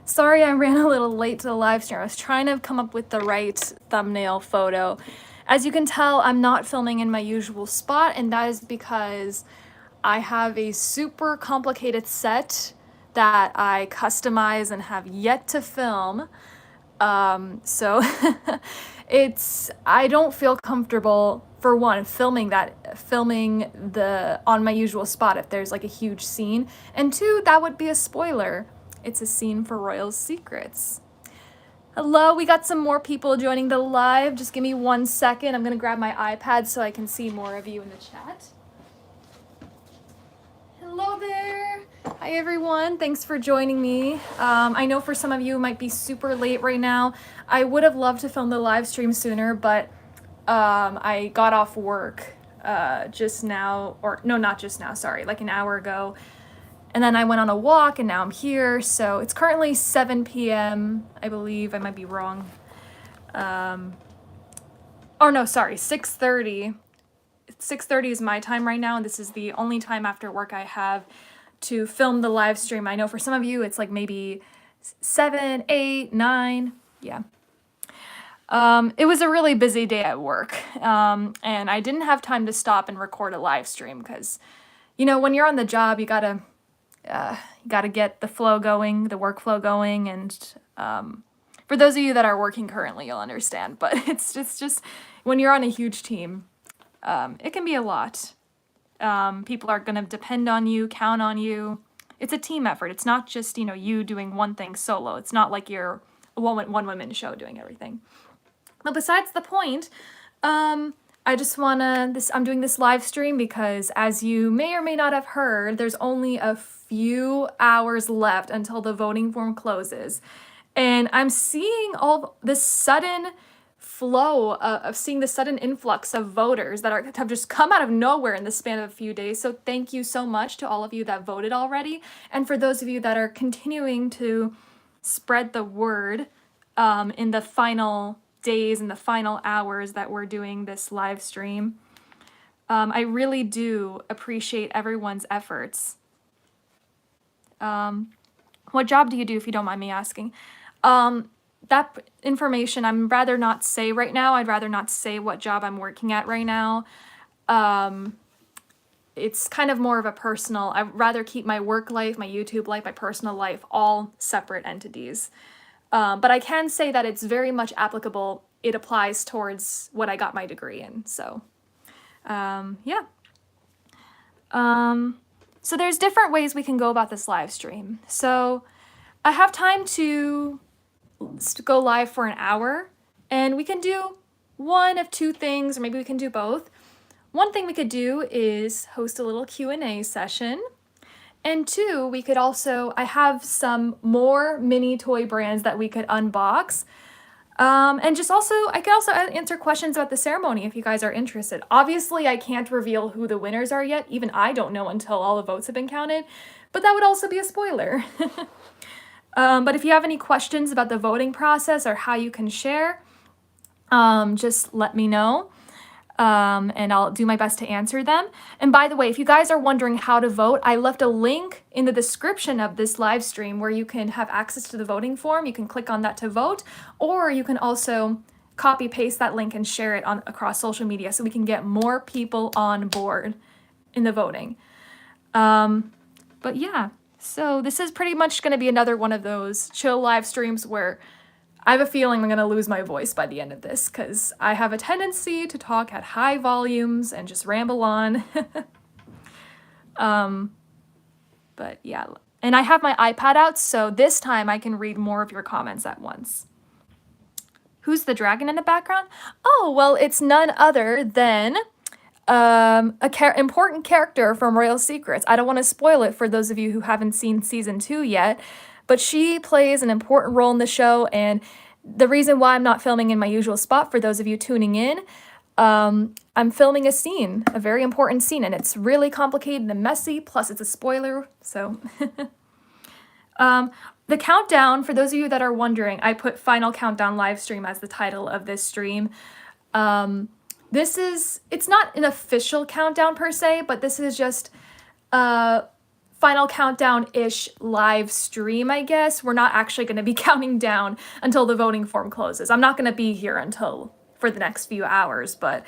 Sorry I ran a little late to the live stream. I was trying to come up with the right thumbnail photo. As you can tell, I'm not filming in my usual spot, and that is because I have a super complicated set that I customize and have yet to film. So I don't feel comfortable, for one, filming on my usual spot if there's like a huge scene, and two, that would be a spoiler. It's a scene for Royal Secrets. Hello, we got some more people joining the live. Just give me 1 second. I'm gonna grab my iPad so I can see more of you in the chat. Hello there. Hi everyone, thanks for joining me. I know for some of you it might be super late right now. I would have loved to film the live stream sooner, but I got off work just now, or no, not just now, sorry, like an hour ago. And then I went on a walk and now I'm here. So it's currently 7 p.m. I believe. I might be wrong. Oh no, sorry, 6:30. 6:30 is my time right now, and this is the only time after work I have to film the live stream. I know for some of you it's like maybe 7, 8, 9. Yeah. It was a really busy day at work, and I didn't have time to stop and record a live stream because, you know, when you're on the job, you gotta get the flow going, the workflow going, and for those of you that are working currently, you'll understand. But it's just when you're on a huge team, it can be a lot. People are gonna depend on you, count on you. It's a team effort. It's not just, you know, you doing one thing solo. It's not like you're a one-woman show doing everything. But besides the point, I just I'm doing this live stream because, as you may or may not have heard, there's only a few hours left until the voting form closes. And I'm seeing all this sudden flow of seeing the sudden influx of voters that have just come out of nowhere in the span of a few days. So thank you so much to all of you that voted already. And for those of you that are continuing to spread the word in the final days and the final hours that we're doing this live stream. I really do appreciate everyone's efforts. What job do you do, if you don't mind me asking? That information I'm rather not say right now. I'd rather not say what job I'm working at right now. It's kind of more of a personal, I'd rather keep my work life, my YouTube life, my personal life, all separate entities. But I can say that it's very much applicable. It applies towards what I got my degree in. So, yeah. So there's different ways we can go about this live stream. So I have time to go live for an hour, and we can do one of two things, or maybe we can do both. One thing we could do is host a little Q&A session. And two, we could also, I have some more mini toy brands that we could unbox. And just also, I could also answer questions about the ceremony if you guys are interested. Obviously, I can't reveal who the winners are yet. Even I don't know until all the votes have been counted. But that would also be a spoiler. But if you have any questions about the voting process or how you can share, just let me know. And I'll do my best to answer them. And by the way, if you guys are wondering how to vote, I left a link in the description of this live stream where you can have access to the voting form. You can click on that to vote, or you can also copy paste that link and share it across social media so we can get more people on board in the voting. But yeah, so this is pretty much going to be another one of those chill live streams where I have a feeling I'm going to lose my voice by the end of this because I have a tendency to talk at high volumes and just ramble on. But yeah, and I have my iPad out, so this time I can read more of your comments at once. Who's the dragon in the background? Oh, well, it's none other than important character from Royal Secrets. I don't want to spoil it for those of you who haven't seen season 2 yet, but she plays an important role in the show, and the reason why I'm not filming in my usual spot, for those of you tuning in, I'm filming a scene, a very important scene, and it's really complicated and messy, plus it's a spoiler, so. The countdown, for those of you that are wondering, I put Final Countdown Livestream as the title of this stream. It's not an official countdown per se, but this is just final countdown-ish live stream, I guess. We're not actually going to be counting down until the voting form closes. I'm not going to be here for the next few hours, but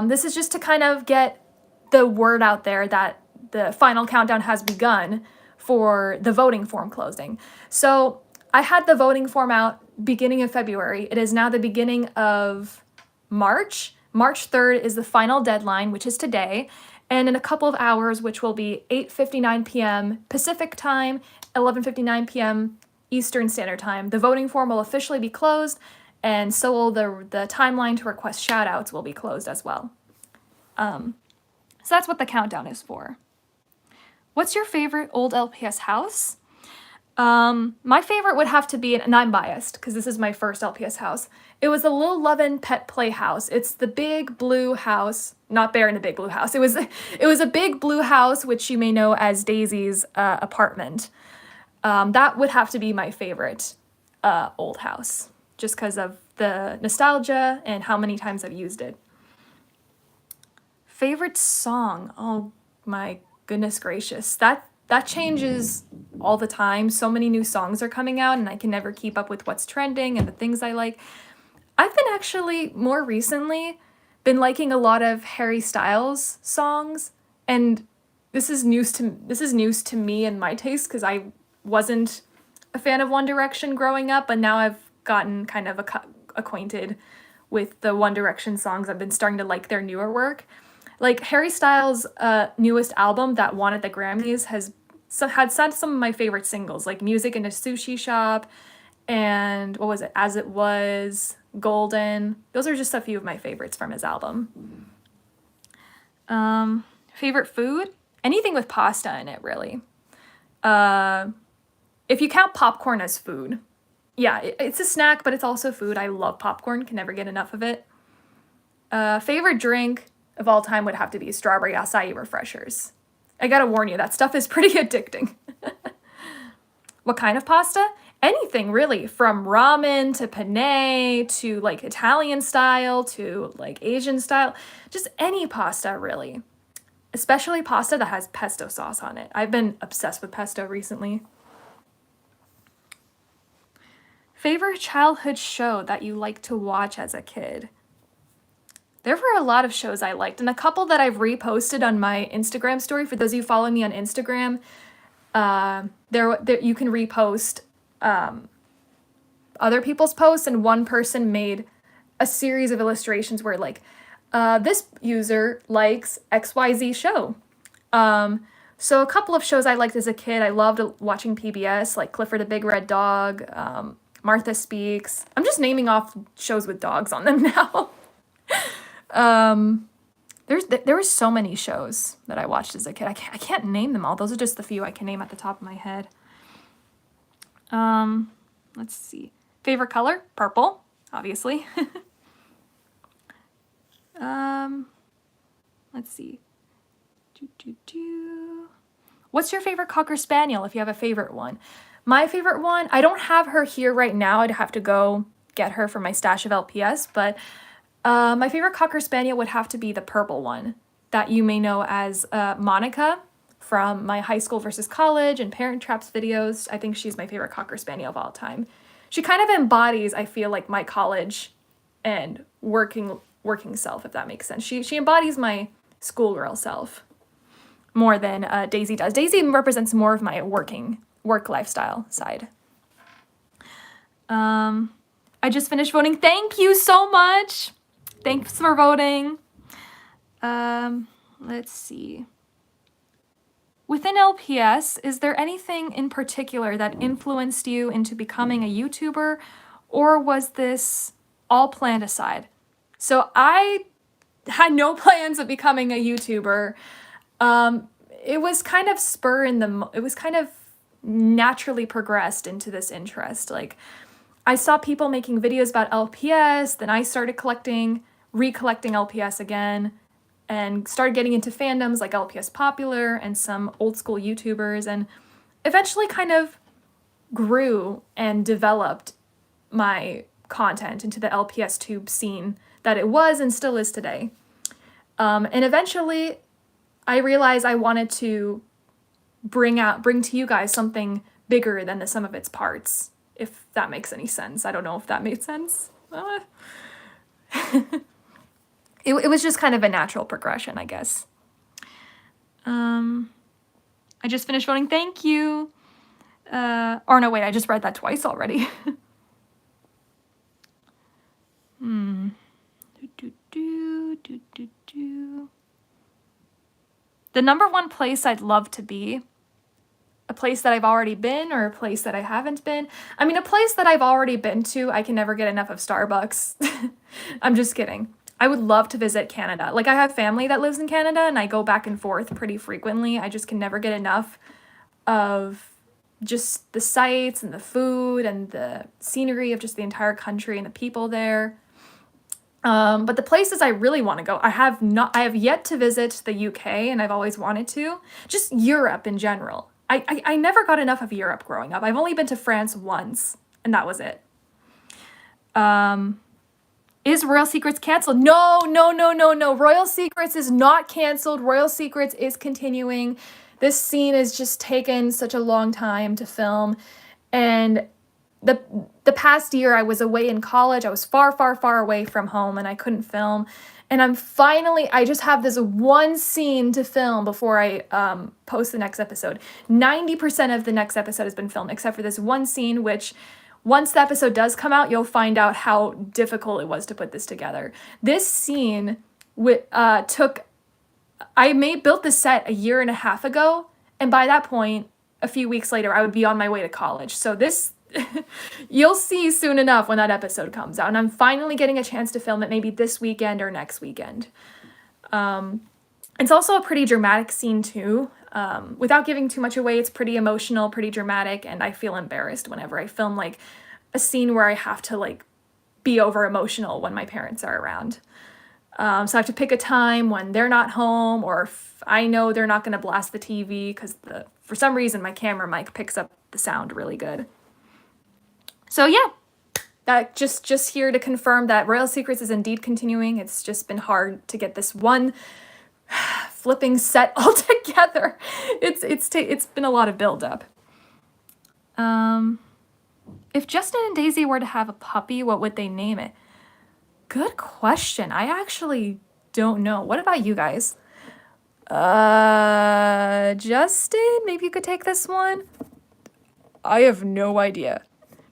this is just to kind of get the word out there that the final countdown has begun for the voting form closing. So I had the voting form out beginning of February. It is now the beginning of March. March 3rd is the final deadline, which is today. And in a couple of hours, which will be 8:59 p.m. Pacific time, 11:59 p.m. Eastern Standard Time, the voting form will officially be closed, and so will the timeline to request shoutouts will be closed as well. So that's what the countdown is for. What's your favorite old LPS house? My favorite would have to be, and I'm biased because this is my first LPS house. It was the Lil Lovin' Pet Playhouse. It's the big blue house, not Bear in the Big Blue House. It was a big blue house, which you may know as Daisy's apartment. That would have to be my favorite old house, just because of the nostalgia and how many times I've used it. Favorite song? Oh my goodness gracious. That changes all the time. So many new songs are coming out and I can never keep up with what's trending and the things I like. I've been actually more recently been liking a lot of Harry Styles songs, and this is news to me and my taste because I wasn't a fan of One Direction growing up, but now I've gotten kind of acquainted with the One Direction songs. I've been starting to like their newer work. Like Harry Styles' newest album that won at the Grammys had some of my favorite singles, like Music in a Sushi Shop, and what was it? As It Was, Golden. Those are just a few of my favorites from his album. Favorite food? Anything with pasta in it, really. If you count popcorn as food. Yeah, it's a snack, but it's also food. I love popcorn, can never get enough of it. Favorite drink of all time would have to be strawberry acai refreshers. I gotta warn you, that stuff is pretty addicting. What kind of pasta? Anything really, from ramen to penne to like Italian style to like Asian style, just any pasta really. Especially pasta that has pesto sauce on it. I've been obsessed with pesto recently. Favorite childhood show that you liked to watch as a kid? There were a lot of shows I liked, and a couple that I've reposted on my Instagram story. For those of you following me on Instagram, there you can repost other people's posts, and one person made a series of illustrations where like, this user likes XYZ show. So a couple of shows I liked as a kid, I loved watching PBS, like Clifford the Big Red Dog, Martha Speaks. I'm just naming off shows with dogs on them now. There were so many shows that I watched as a kid. I can't name them all. Those are just the few I can name at the top of my head. Let's see. Favorite color? Purple, obviously. Let's see. What's your favorite Cocker Spaniel, if you have a favorite one? My favorite one, I don't have her here right now. I'd have to go get her from my stash of LPS, but my favorite Cocker Spaniel would have to be the purple one that you may know as Monica from my high school versus college and Parent Traps videos. I think she's my favorite Cocker Spaniel of all time. She kind of embodies, I feel like, my college and working self, if that makes sense. She embodies my schoolgirl self more than Daisy does. Daisy represents more of my work lifestyle side. I just finished voting. Thank you so much. Thanks for voting. Let's see. Within LPS, is there anything in particular that influenced you into becoming a YouTuber, or was this all planned aside? So I had no plans of becoming a YouTuber. It was kind of it was kind of naturally progressed into this interest. Like, I saw people making videos about LPS, then I started recollecting LPS again, and started getting into fandoms like LPS Popular and some old school YouTubers, and eventually kind of grew and developed my content into the LPS tube scene that it was and still is today. And eventually I realized I wanted to bring to you guys something bigger than the sum of its parts, if that makes any sense. I don't know if that made sense. It was just kind of a natural progression, I guess. I just finished voting. Thank you. Or no, wait, I just read that twice already. The number one place I'd love to be, a place that I've already been or a place that I haven't been. I mean, a place that I've already been to, I can never get enough of Starbucks. I'm just kidding. I would love to visit Canada. Like, I have family that lives in Canada and I go back and forth pretty frequently. I just can never get enough of just the sights and the food and the scenery of just the entire country and the people there. But the places I really want to go, I have yet to visit the UK, and I've always wanted to. Just Europe in general. I never got enough of Europe growing up. I've only been to France once, and that was it. Is Royal Secrets canceled? No. Royal Secrets is not canceled. Royal Secrets is continuing. This scene has just taken such a long time to film, and the past year I was away in college. I was far away from home and I couldn't film. And I just have this one scene to film before I post the next episode. 90% of the next episode has been filmed except for this one scene, which once the episode does come out, you'll find out how difficult it was to put this together. This scene built the set a year and a half ago. And by that point, a few weeks later, I would be on my way to college. So this you'll see soon enough when that episode comes out, and I'm finally getting a chance to film it maybe this weekend or next weekend. It's also a pretty dramatic scene too. Without giving too much away, it's pretty emotional, pretty dramatic, and I feel embarrassed whenever I film like a scene where I have to like be over emotional when my parents are around. So I have to pick a time when they're not home, or if I know they're not going to blast the TV because for some reason my camera mic picks up the sound really good. So yeah, that just here to confirm that Royal Secrets is indeed continuing. It's just been hard to get this one flipping set all together. It's been a lot of buildup. If Justin and Daisy were to have a puppy, what would they name it? Good question. I actually don't know. What about you guys? Justin, maybe you could take this one. I have no idea.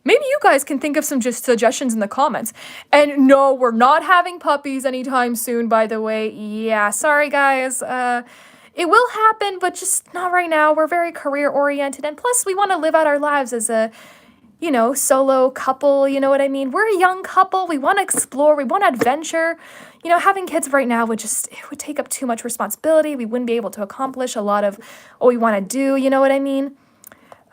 Maybe you guys can think of some just suggestions in the comments. And no, we're not having puppies anytime soon, by the way. Yeah, sorry guys. It will happen, but just not right now. We're very career oriented. And plus we want to live out our lives as a, solo couple. You know what I mean? We're a young couple. We want to explore. We want adventure. Having kids right now it would take up too much responsibility. We wouldn't be able to accomplish a lot of what we want to do. You know what I mean?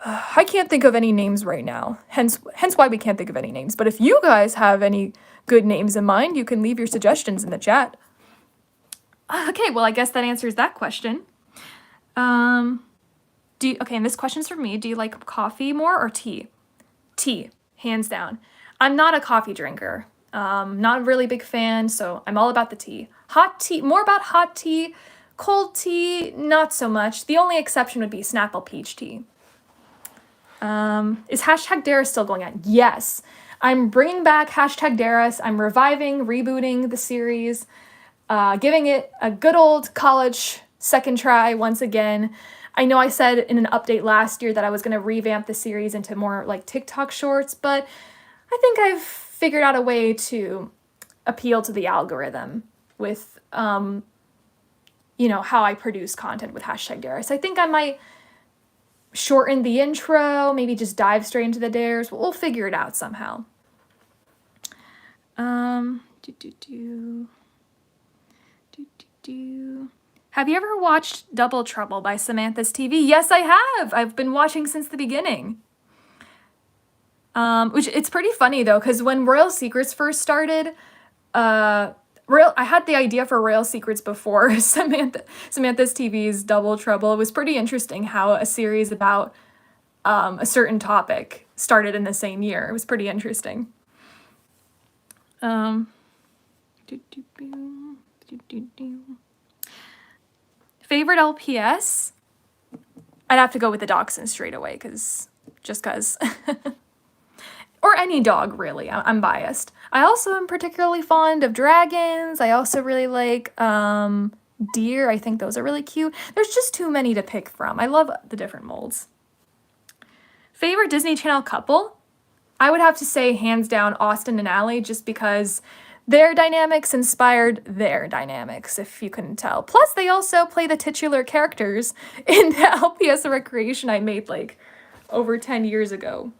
I can't think of any names right now, hence why we can't think of any names. But if you guys have any good names in mind, you can leave your suggestions in the chat. Okay, well, I guess that answers that question. And this question's for me. Do you like coffee more or tea? Tea, hands down. I'm not a coffee drinker. Not a really big fan, so I'm all about the tea. Hot tea, more about hot tea. Cold tea, not so much. The only exception would be Snapple peach tea. Is #Dara still going on? Yes. I'm bringing back #Dara. I'm rebooting the series, giving it a good old college second try once again. I know I said in an update last year that I was going to revamp the series into more like TikTok shorts, but I think I've figured out a way to appeal to the algorithm with, how I produce content with #Dara. I think I might shorten the intro, maybe just dive straight into the dares. We'll figure it out somehow. Have you ever watched Double Trouble by Samantha's TV? Yes, I have. I've been watching since the beginning. Which it's pretty funny though, because when Royal Secrets first started, I had the idea for Royal Secrets before Samantha's TV's Double Trouble. It was pretty interesting how a series about a certain topic started in the same year. It was pretty interesting. Favorite LPS? I'd have to go with the dachshund straight away, just because. Or any dog, really. I'm biased. I also am particularly fond of dragons. I also really like deer. I think those are really cute. There's just too many to pick from. I love the different molds. Favorite Disney Channel couple? I would have to say hands down Austin and Ally, just because their dynamics inspired their dynamics, if you couldn't tell. Plus, they also play the titular characters in the LPS Recreation I made like over 10 years ago.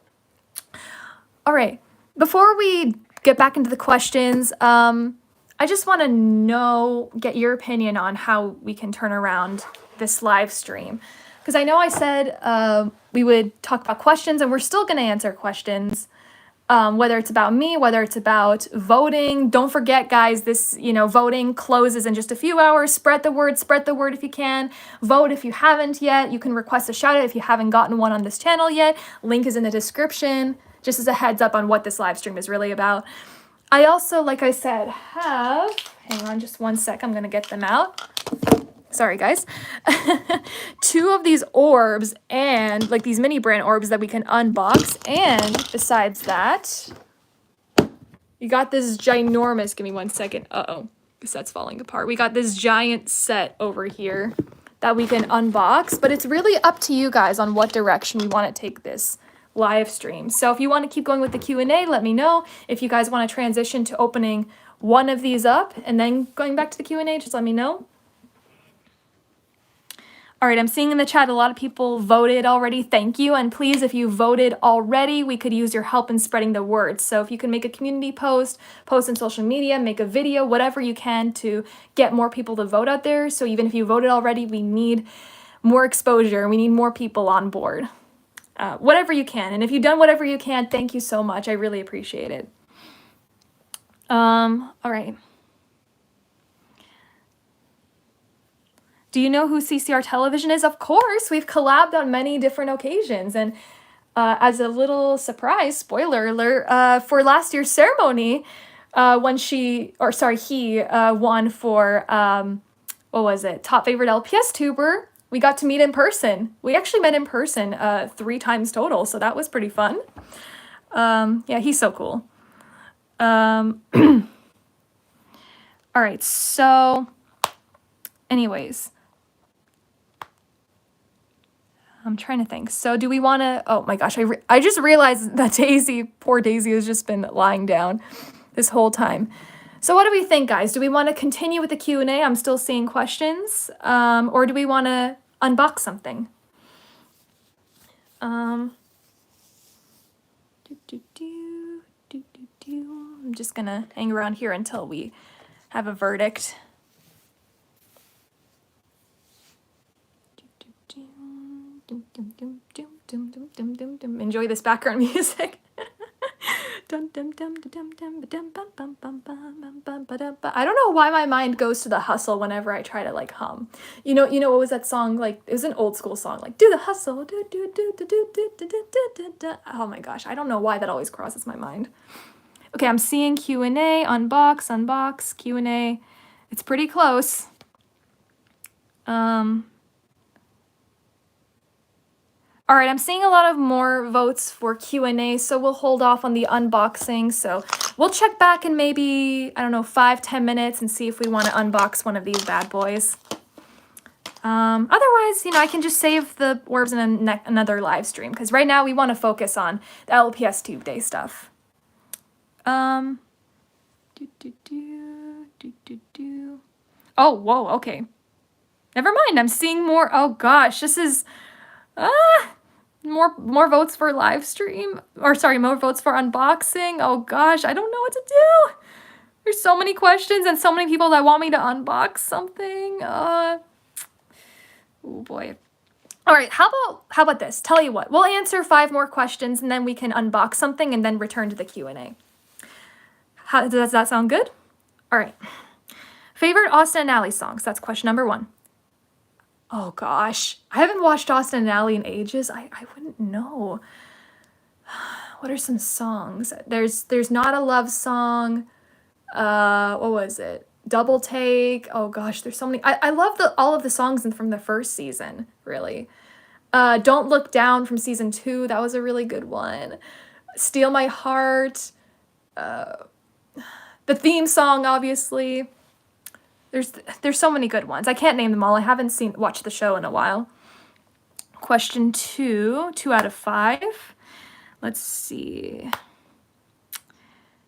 All right, before we get back into the questions, I just want to get your opinion on how we can turn around this live stream. Because I know I said we would talk about questions, and we're still going to answer questions, whether it's about me, whether it's about voting. Don't forget, guys, this, voting closes in just a few hours. Spread the word if you can. Vote if you haven't yet. You can request a shout out if you haven't gotten one on this channel yet. Link is in the description, just as a heads up on what this live stream is really about. I also, like I said, hang on just one sec, I'm going to get them out. Sorry, guys. 2 of these orbs, and like these mini brand orbs that we can unbox. And besides that, you got this ginormous, give me one second. The set's falling apart. We got this giant set over here that we can unbox, but it's really up to you guys on what direction we want to take this live stream. So if you want to keep going with the Q&A, let me know. If you guys want to transition to opening one of these up and then going back to the Q&A, just let me know. All right, I'm seeing in the chat a lot of people voted already. Thank you. And please, if you voted already, we could use your help in spreading the word. So if you can make a community post on social media, make a video, whatever you can to get more people to vote out there. So even if you voted already, we need more exposure. We need more people on board. Whatever you can. And if you've done whatever you can, thank you so much. I really appreciate it. All right. Do you know who CCR Television is? Of course, we've collabed on many different occasions. And as a little surprise, spoiler alert, for last year's ceremony, when he won for, what was it? Top favorite LPS tuber. We got to meet in person. We actually met in person 3 times total, so that was pretty fun. Yeah, he's so cool. All right, so anyways, I'm trying to think. So do we want to, oh my gosh, I just realized that poor Daisy has just been lying down this whole time. So what do we think, guys? Do we want to continue with the Q&A? I'm still seeing questions. Or do we want to unbox something? I'm just going to hang around here until we have a verdict. Enjoy this background music. I don't know why my mind goes to the hustle whenever I try to like hum. You know what was that song? Like, it was an old school song, like do the hustle. Oh my gosh, I don't know why that always crosses my mind. Okay, I'm seeing Q&A, unbox, Q&A. It's pretty close. All right, I'm seeing a lot of more votes for Q&A, so we'll hold off on the unboxing. So we'll check back in maybe, 5-10 minutes and see if we want to unbox one of these bad boys. Otherwise, I can just save the orbs in another live stream, because right now we want to focus on the LPS Tube Day stuff. Oh, whoa, okay. Never mind, I'm seeing more. Oh gosh, this is more votes for live stream, or sorry, more votes for unboxing. Oh gosh, I don't know what to do. There's so many questions and so many people that want me to unbox something. Oh boy. All right, how about this? Tell you what, we'll answer 5 more questions and then we can unbox something and then return to the Q&A. Does that sound good? All right. Favorite Austin and Ally songs? That's question number 1. Oh gosh, I haven't watched Austin and Ally in ages. I wouldn't know. What are some songs? There's Not a Love Song. What was it? Double Take. Oh gosh, there's so many. I love all of the songs from the first season, really. Don't Look Down from season 2. That was a really good one. Steal My Heart. The theme song, obviously. There's so many good ones. I can't name them all. I haven't watched the show in a while. Question 2, 2 out of 5. Let's see.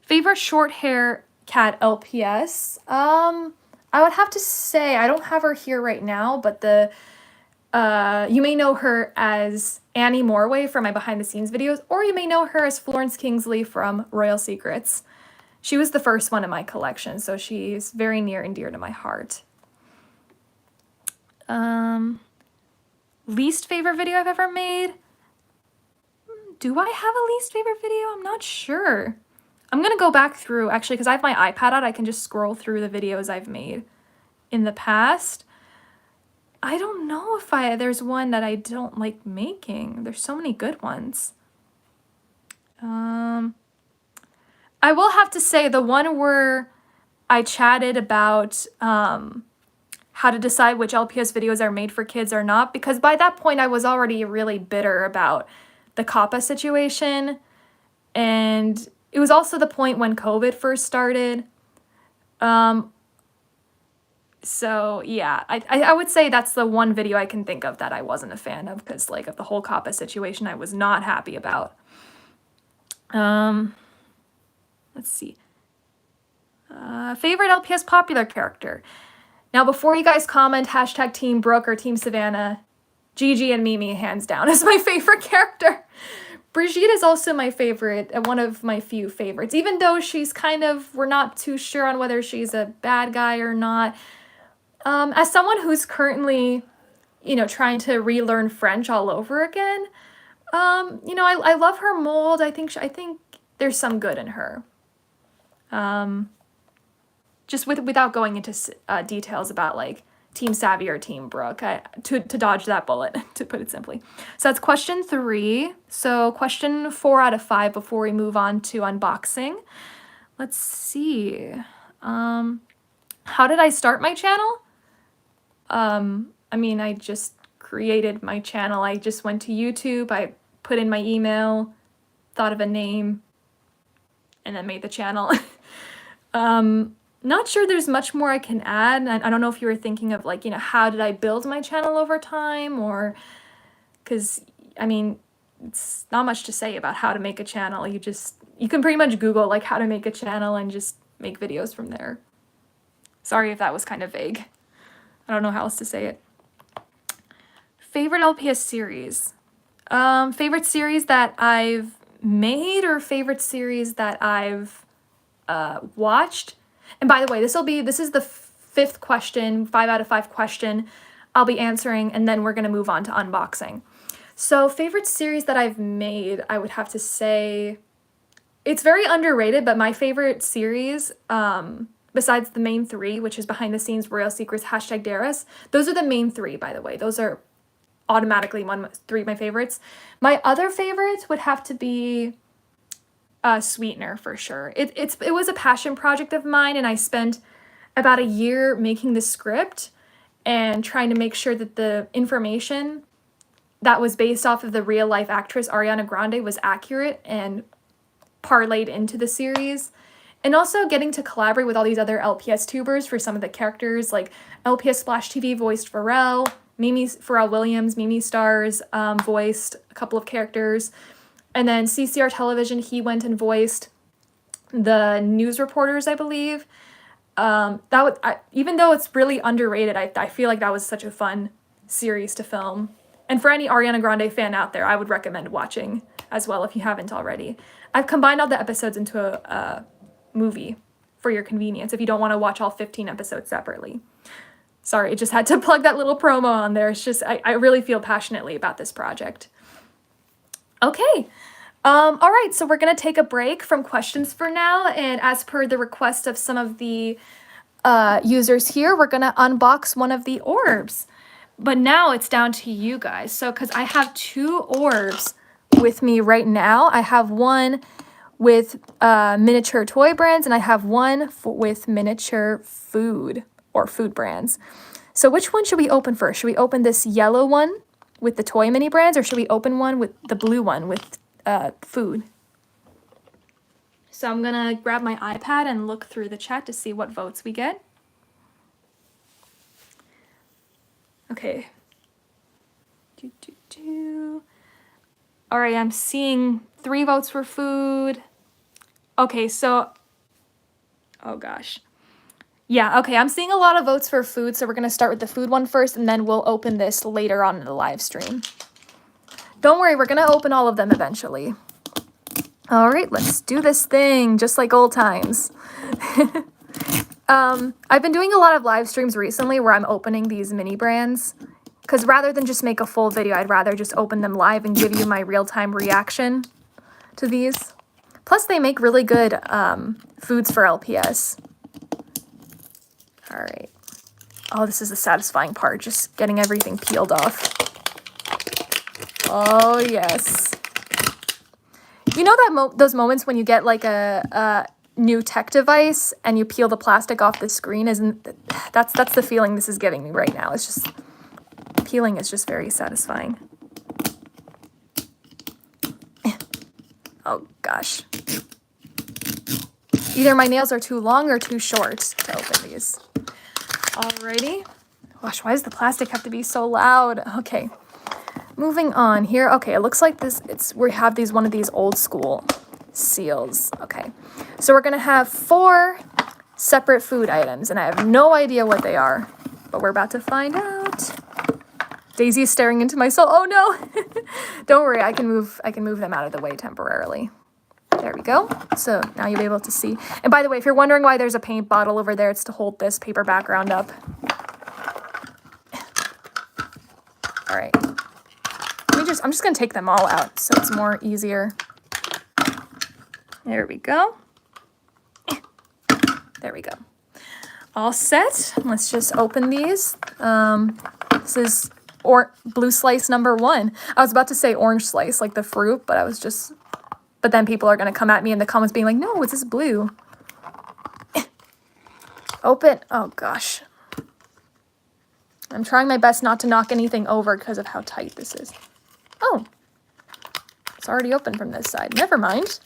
Favorite short hair cat LPS? I would have to say, I don't have her here right now, but you may know her as Annie Morway from my behind the scenes videos, or you may know her as Florence Kingsley from Royal Secrets. She was the first one in my collection, so she's very near and dear to my heart. Least favorite video I've ever made? Do I have a least favorite video? I'm not sure. I'm gonna go back through, actually, because I have my iPad out. I can just scroll through the videos I've made in the past. I don't know if there's one that I don't like making. There's so many good ones. I will have to say the one where I chatted about how to decide which LPS videos are made for kids or not, because by that point I was already really bitter about the COPPA situation, and it was also the point when COVID first started. So yeah, I would say that's the one video I can think of that I wasn't a fan of, because like of the whole COPPA situation I was not happy about. Let's see. Favorite LPS popular character. Now, before you guys comment, hashtag Team Brooke or Team Savannah, Gigi and Mimi, hands down, is my favorite character. Brigitte is also my favorite, one of my few favorites, even though she's we're not too sure on whether she's a bad guy or not. As someone who's currently, trying to relearn French all over again, I love her mold. I think there's some good in her. Just without going into details about like Team Savvy or Team Brooke, to dodge that bullet, to put it simply. So that's question 3. So question 4 out of 5 before we move on to unboxing. Let's see. How did I start my channel? I just created my channel. I just went to YouTube, I put in my email, thought of a name, and then made the channel. Not sure there's much more I can add. I don't know if you were thinking of like, how did I build my channel over time, or, because, it's not much to say about how to make a channel. You can pretty much Google like how to make a channel and just make videos from there. Sorry if that was kind of vague. I don't know how else to say it. Favorite LPS series. Favorite series that I've made, or favorite series that I've watched. And by the way, this is the 5th question, 5 out of 5 question I'll be answering, and then we're going to move on to unboxing. So favorite series that I've made, I would have to say, it's very underrated, but my favorite series, besides the main 3, which is Behind the Scenes, Royal Secrets, hashtag Daris, those are the main 3, by the way. Those are automatically 3 of my favorites. My other favorites would have to be Sweetener, for sure. It was a passion project of mine, and I spent about a year making the script and trying to make sure that the information that was based off of the real life actress Ariana Grande was accurate and parlayed into the series. And also getting to collaborate with all these other LPS tubers for some of the characters, like LPS Splash TV voiced Pharrell Williams, Mimi Stars voiced a couple of characters. And then CCR Television, he went and voiced the news reporters, I believe. Even though it's really underrated, I feel like that was such a fun series to film. And for any Ariana Grande fan out there, I would recommend watching as well if you haven't already. I've combined all the episodes into a movie for your convenience if you don't want to watch all 15 episodes separately. Sorry, I just had to plug that little promo on there. It's just, I really feel passionately about this project. Okay. All right, so we're going to take a break from questions for now, and as per the request of some of the users here, we're going to unbox one of the orbs. But now it's down to you guys. So, because I have 2 orbs with me right now. I have one with miniature toy brands, and I have one with miniature food or food brands. So which one should we open first? Should we open this yellow one with the toy mini brands, or should we open one with the blue one with food? So I'm gonna grab my iPad and look through the chat to see what votes we get. Okay. All right, I'm seeing 3 votes for food. Okay, so, oh gosh. Yeah, okay, I'm seeing a lot of votes for food, so we're gonna start with the food one first, and then we'll open this later on in the live stream. Don't worry, we're gonna open all of them eventually. All right, let's do this thing, just like old times. I've been doing a lot of live streams recently where I'm opening these mini brands, because rather than just make a full video, I'd rather just open them live and give you my real-time reaction to these. Plus, they make really good foods for LPS. All right. Oh, this is the satisfying part, just getting everything peeled off. Oh, yes. You know that those moments when you get like a new tech device and you peel the plastic off the screen? That's the feeling this is giving me right now. It's just, peeling is just very satisfying. Oh, gosh. Either my nails are too long or too short to open these. Alrighty. Gosh, why does the plastic have to be so loud? Okay. Moving on here. Okay, it looks like we have one of these old school seals. Okay. So we're gonna have 4 separate food items, and I have no idea what they are, but we're about to find out. Daisy is staring into my soul. Oh no! Don't worry, I can move them out of the way temporarily. There we go. So now you'll be able to see. And by the way, if you're wondering why there's a paint bottle over there, it's to hold this paper background up. All right. I'm just gonna take them all out so it's more easier. There we go. There we go. All set. Let's just open these. This is blue slice number 1. I was about to say orange slice, like the fruit, but then people are going to come at me in the comments being like, no, it's this blue. Open. Oh, gosh. I'm trying my best not to knock anything over because of how tight this is. Oh, it's already open from this side. Never mind.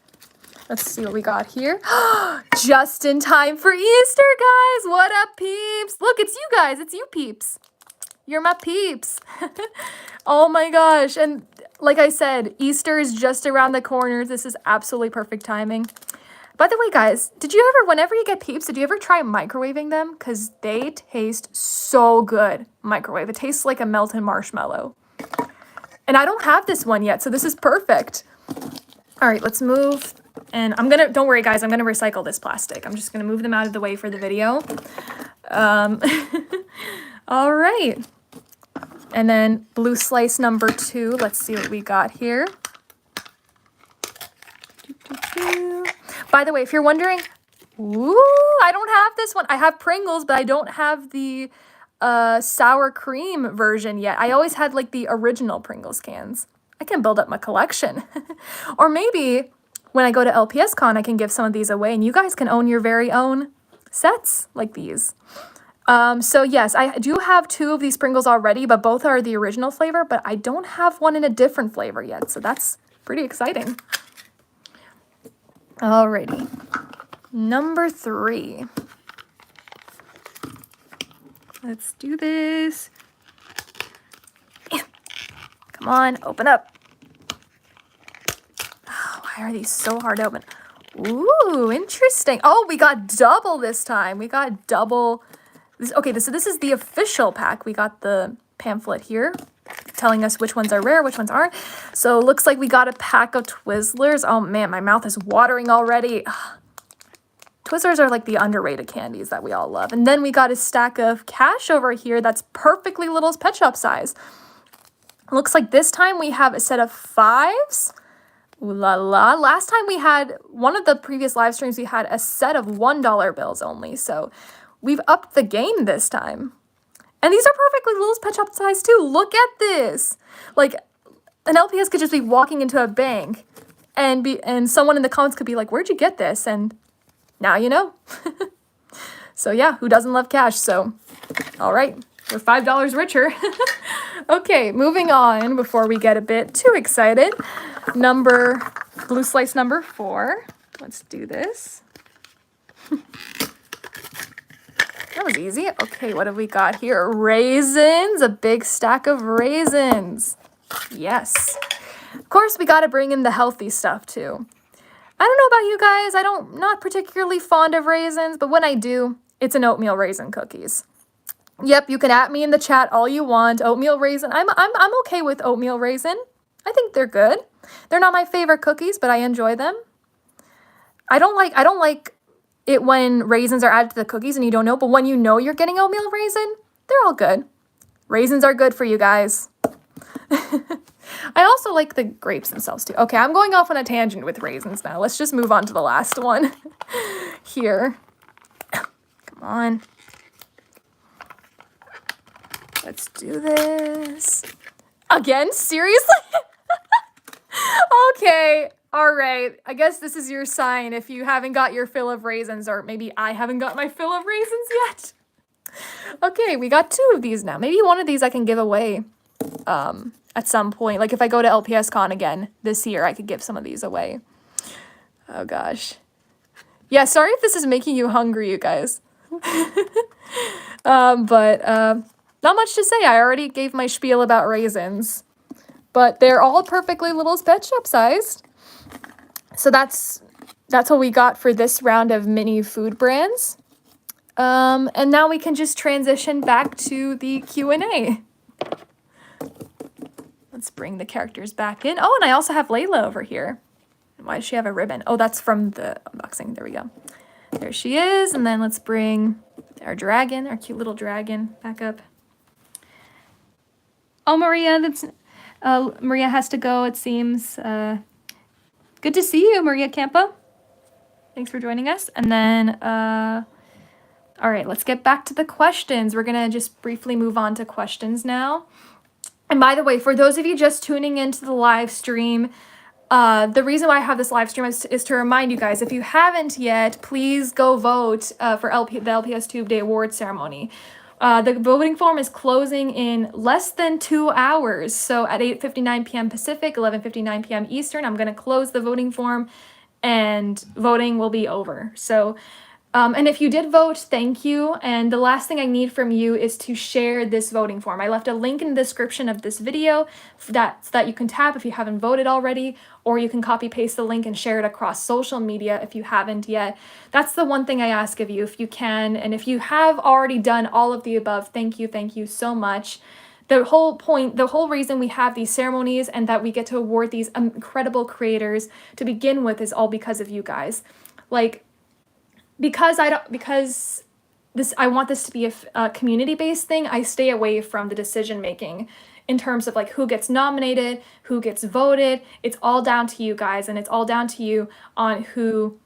Let's see what we got here. Just in time for Easter, guys. What up, peeps? Look, it's you guys. It's you peeps. You're my peeps. Oh my gosh. And like I said, Easter is just around the corner. This is absolutely perfect timing. By the way, guys, whenever you get peeps, did you ever try microwaving them? Because they taste so good. Microwave. It tastes like a melted marshmallow. And I don't have this one yet, so this is perfect. All right, let's move. And don't worry, guys, I'm going to recycle this plastic. I'm just going to move them out of the way for the video. All right. And then blue slice number 2. Let's see what we got here. By the way, if you're wondering, I don't have this one. I have Pringles, but I don't have the sour cream version yet. I always had like the original Pringles cans. I can build up my collection. Or maybe when I go to LPS Con, I can give some of these away and you guys can own your very own sets like these. So yes, I do have 2 of these Pringles already, but both are the original flavor, but I don't have one in a different flavor yet. So that's pretty exciting. Alrighty. Number 3. Let's do this. Come on, open up. Oh, why are these so hard to open? Ooh, interesting. Oh, we got double this time. We got double. Okay, so this is the official pack. We got the pamphlet here telling us which ones are rare, which ones aren't. So it looks like we got a pack of Twizzlers. Oh man, my mouth is watering already. Twizzlers are like the underrated candies that we all love. And then we got a stack of cash over here that's perfectly Little's Pet Shop size. Looks like this time we have a set of 5s. Ooh la la. Last time we had, one of the previous live streams, we had a set of $1 bills only. So we've upped the game this time. And these are perfectly Little's Pet Shop size too. Look at this. Like, an LPS could just be walking into a bank and someone in the comments could be like, where'd you get this? And now you know. So yeah, who doesn't love cash? So, all right, we're $5 richer. Okay, moving on before we get a bit too excited. Blue slice number 4. Let's do this. That was easy. Okay, what have we got here? Raisins, a big stack of raisins. Yes. Of course, we got to bring in the healthy stuff too. I don't know about you guys. Not particularly fond of raisins, but when I do, it's an oatmeal raisin cookies. Yep, you can at me in the chat all you want. Oatmeal raisin. I'm okay with oatmeal raisin. I think they're good. They're not my favorite cookies, but I enjoy them. I don't like it when raisins are added to the cookies and you don't know, but when you know you're getting oatmeal raisin, they're all good. Raisins are good for you guys. I also like the grapes themselves too. Okay, I'm going off on a tangent with raisins now. Let's just move on to the last one here. Come on. Let's do this. Again? Seriously? Okay. All right. I guess this is your sign if you haven't got your fill of raisins, or maybe I haven't got my fill of raisins yet. Okay, we got 2 of these now. Maybe one of these I can give away at some point. Like if I go to LPS Con again this year, I could give some of these away. Oh gosh. Yeah, sorry if this is making you hungry, you guys. But not much to say. I already gave my spiel about raisins. But they're all perfectly little Pet Shop sized. So that's what we got for this round of mini food brands. And now we can just transition back to the Q&A. Let's bring the characters back in. Oh, and I also have Layla over here. Why does she have a ribbon? Oh, that's from the unboxing. There we go. There she is. And then let's bring our dragon, our cute little dragon, back up. Oh, Maria, Maria has to go, it seems. Good to see you, Maria Campa. Thanks for joining us. And then, all right, let's get back to the questions. We're going to just briefly move on to questions now. And by the way, for those of you just tuning into the live stream, the reason why I have this live stream is to remind you guys, if you haven't yet, please go vote for the LPS Tube Day Award ceremony. The voting form is closing in less than 2 hours. So at 8:59 p.m. Pacific, 11:59 p.m. Eastern, I'm going to close the voting form and voting will be over. So, and if you did vote, thank you. And the last thing I need from you is to share this voting form. I left a link in the description of this video so that you can tap if you haven't voted already, or you can copy paste the link and share it across social media if you haven't yet. That's the one thing I ask of you, if you can. And if you have already done all of the above, thank you so much. The whole reason we have these ceremonies and that we get to award these incredible creators to begin with is all because of you guys. Like, because I want this to be a community-based thing, I stay away from the decision-making in terms of like who gets nominated, who gets voted. It's all down to you guys, and it's all down to you on who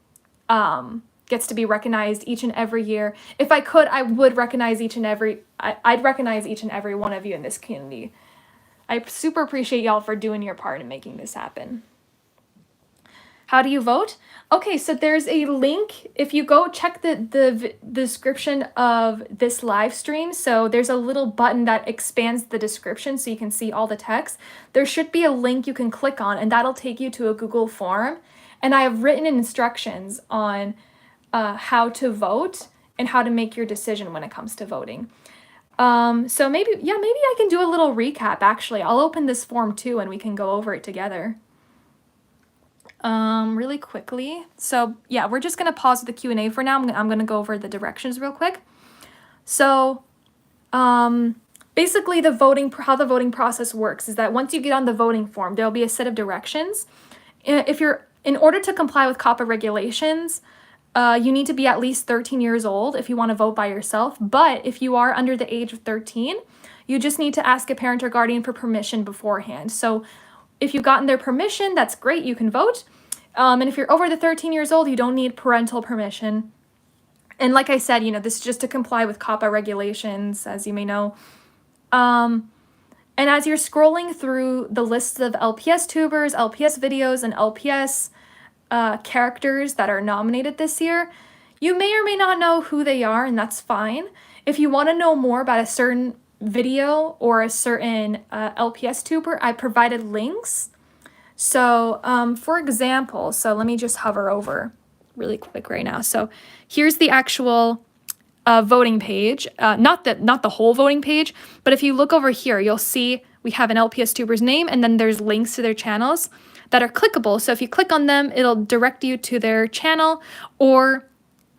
gets to be recognized each and every year. If I could, I would recognize I'd recognize each and every one of you in this community. I super appreciate y'all for doing your part in making this happen. How do you vote? Okay, so there's a link. If you go check the description of this live stream, so there's a little button that expands the description so you can see all the text. There should be a link you can click on, and that'll take you to a Google form. And I have written instructions on how to vote and how to make your decision when it comes to voting. So maybe I can do a little recap, actually. I'll open this form too, and we can go over it together. Really quickly. So yeah, we're just going to pause the Q&A for now. I'm going to go over the directions real quick. So, basically how the voting process works is that once you get on the voting form, there'll be a set of directions. In order to comply with COPPA regulations, you need to be at least 13 years old if you want to vote by yourself. But if you are under the age of 13, you just need to ask a parent or guardian for permission beforehand. So if you've gotten their permission, that's great, you can vote. And if you're over the 13 years old, you don't need parental permission. And like I said, this is just to comply with COPPA regulations, as you may know. And as you're scrolling through the lists of LPS tubers, LPS videos, and LPS characters that are nominated this year, you may or may not know who they are, and that's fine. If you want to know more about a certain video or a certain LPS tuber, I provided links. So for example, so let me just hover over really quick right now. So here's the actual voting page, not the whole voting page, but if you look over here, you'll see we have an LPS tuber's name, and then there's links to their channels that are clickable. So if you click on them, it'll direct you to their channel, or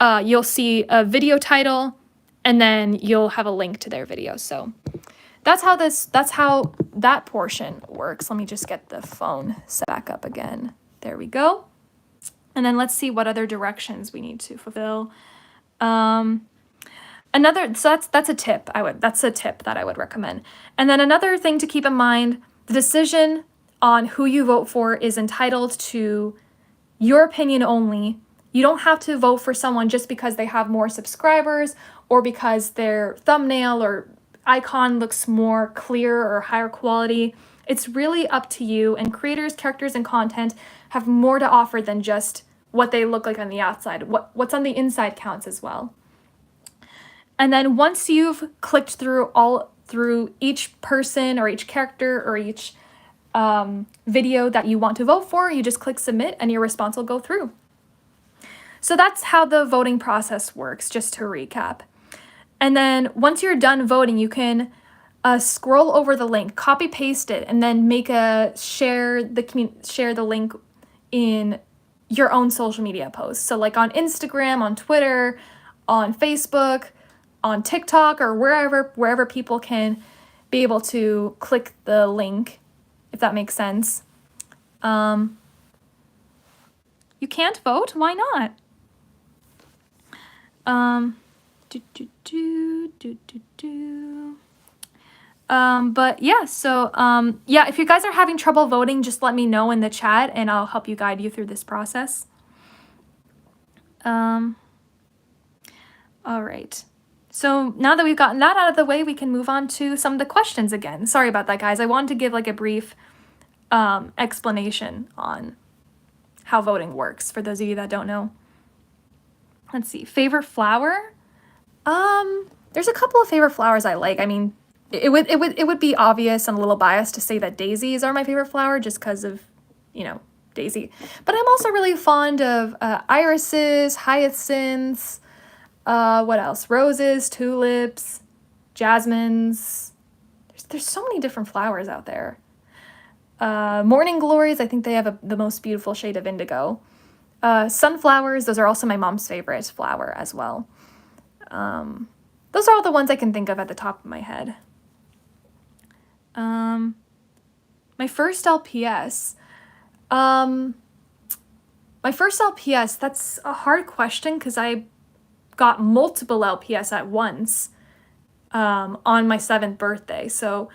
you'll see a video title, and then you'll have a link to their video. So that's how that portion works. Let me just get the phone set back up again. There we go. And then let's see what other directions we need to fulfill. So that's a tip that I would recommend. And then another thing to keep in mind, the decision on who you vote for is entitled to your opinion only. You don't have to vote for someone just because they have more subscribers or because their thumbnail or icon looks more clear or higher quality. It's really up to you, and creators, characters, and content have more to offer than just what they look like on the outside. What's on the inside counts as well. And then once you've clicked through each person or each character or each video that you want to vote for, you just click submit and your response will go through. So that's how the voting process works, just to recap. And then once you're done voting, you can scroll over the link, copy paste it, and then share the link in your own social media posts. So like on Instagram, on Twitter, on Facebook, on TikTok, or wherever people can be able to click the link, if that makes sense. You can't vote? Why not? But yeah, so yeah, if you guys are having trouble voting, just let me know in the chat and I'll help you guide you through this process. All right. So now that we've gotten that out of the way, we can move on to some of the questions again. Sorry about that, guys. I wanted to give like a brief explanation on how voting works for those of you that don't know. Let's see, favorite flower? There's a couple of favorite flowers I like. I mean, it would be obvious and a little biased to say that daisies are my favorite flower just because of, daisy. But I'm also really fond of irises, hyacinths, what else? Roses, tulips, jasmines. There's so many different flowers out there. Morning glories, I think they have the most beautiful shade of indigo. Sunflowers, those are also my mom's favorite flower as well. Those are all the ones I can think of at the top of my head. My first LPS. That's a hard question because I got multiple LPS at once on my 7th birthday. So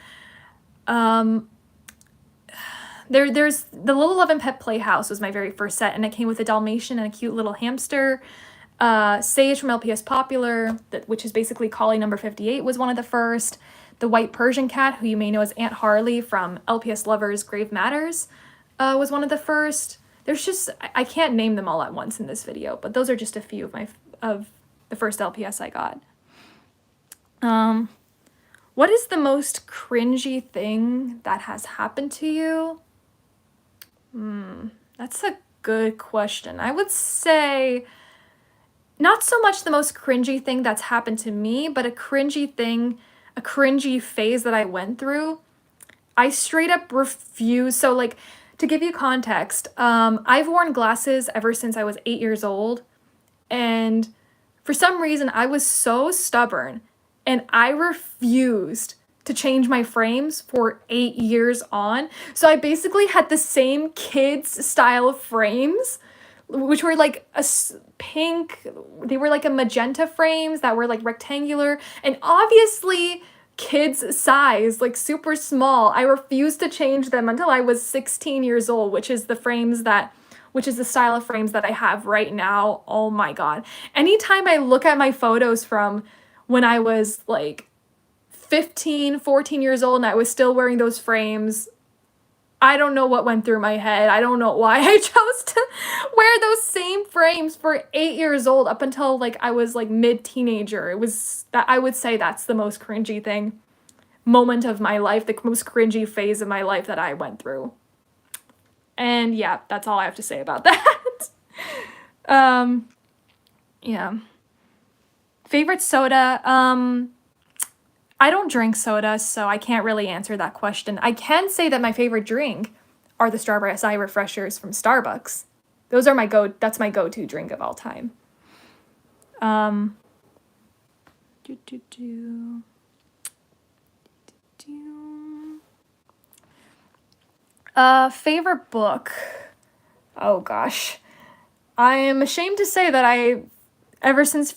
there's the Little Love and Pet Playhouse was my very first set, and it came with a Dalmatian and a cute little hamster. Sage from LPS Popular, which is basically Collie number 58, was one of the first. The White Persian Cat, who you may know as Aunt Harley from LPS Lovers Grave Matters, was one of the first. There's just, I can't name them all at once in this video, but those are just a few of the first LPS I got. What is the most cringy thing that has happened to you? That's a good question. I would say not so much the most cringy thing that's happened to me, but a cringy phase that I went through. I straight up refuse. So like, to give you context, I've worn glasses ever since I was 8 years old. And for some reason, I was so stubborn and I refused to change my frames for 8 years on. So I basically had the same kids style frames, which were like a pink, they were like a magenta frames that were like rectangular and obviously kids size, like super small. I refused to change them until I was 16 years old, which is the style of frames that I have right now. Oh my God. Anytime I look at my photos from when I was like 15, 14 years old and I was still wearing those frames, I don't know what went through my head. I don't know why I chose to wear those same frames for 8 years old up until like I was like mid-teenager. It was that I would say that's the most cringy thing moment of my life, the most cringy phase of my life that I went through. And yeah, that's all I have to say about that. Yeah. Favorite soda? I don't drink soda, so I can't really answer that question. I can say that my favorite drink are the strawberry acai refreshers from Starbucks. Those are that's my go-to drink of all time. Favorite book? Oh gosh. I am ashamed to say that ever since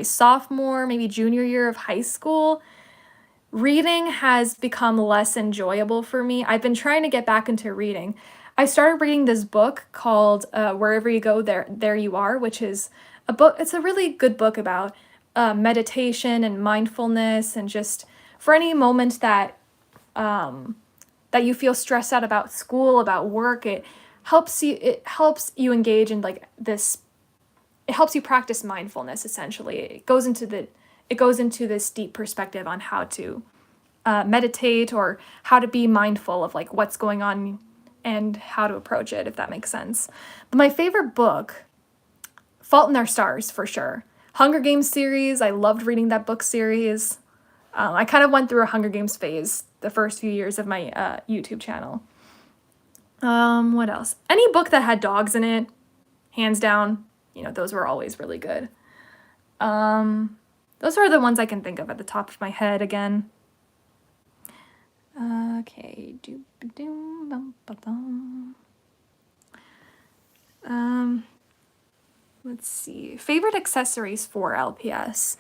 sophomore, maybe junior year of high school, reading has become less enjoyable for me. I've been trying to get back into reading. I started reading this book called Wherever You Go, There You Are, which is a book. It's a really good book about meditation and mindfulness, and just for any moment that that you feel stressed out about school, about work, it helps you engage in like this. It helps you practice mindfulness. Essentially, it goes into this deep perspective on how to meditate, or how to be mindful of like what's going on and how to approach it, if that makes sense. But my favorite book, Fault in Our Stars, for sure. Hunger Games series, I loved reading that book series. I kind of went through a Hunger Games phase the first few years of my YouTube channel. What else? Any book that had dogs in it, hands down, those were always really good. Those are the ones I can think of at the top of my head again. Okay. Let's see. Favorite accessories for LPS?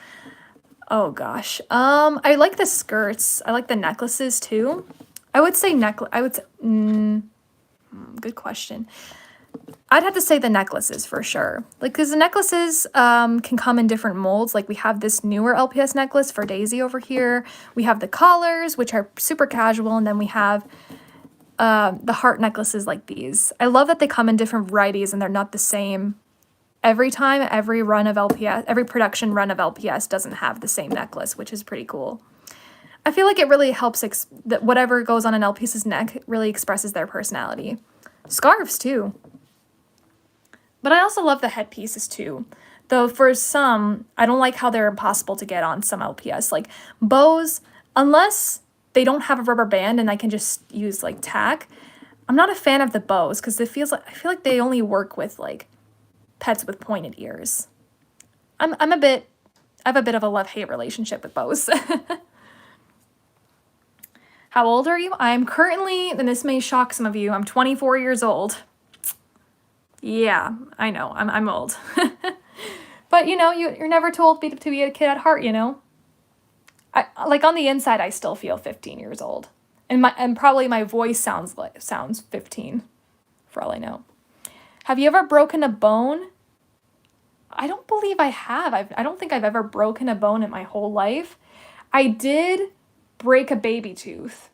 Oh gosh. I like the skirts. I like the necklaces too. I would say good question. I'd have to say the necklaces for sure. Like, because the necklaces can come in different molds. Like, we have this newer LPS necklace for Daisy over here. We have the collars, which are super casual. And then we have the heart necklaces like these. I love that they come in different varieties and they're not the same every time. Every production run of LPS doesn't have the same necklace, which is pretty cool. I feel like it really helps that whatever goes on an LPS's neck really expresses their personality. Scarves too. But I also love the headpieces too. Though for some, I don't like how they're impossible to get on some LPS. Like bows, unless they don't have a rubber band and I can just use like tack, I'm not a fan of the bows because I feel like they only work with like pets with pointed ears. I have a bit of a love-hate relationship with bows. How old are you? I'm currently, and this may shock some of you, I'm 24 years old. Yeah, I know, I'm old. But you're never too old to be a kid at heart, I like on the inside I still feel 15 years old. And probably my voice sounds 15 for all I know. Have you ever broken a bone? I don't believe I have. I don't think I've ever broken a bone in my whole life. I did break a baby tooth.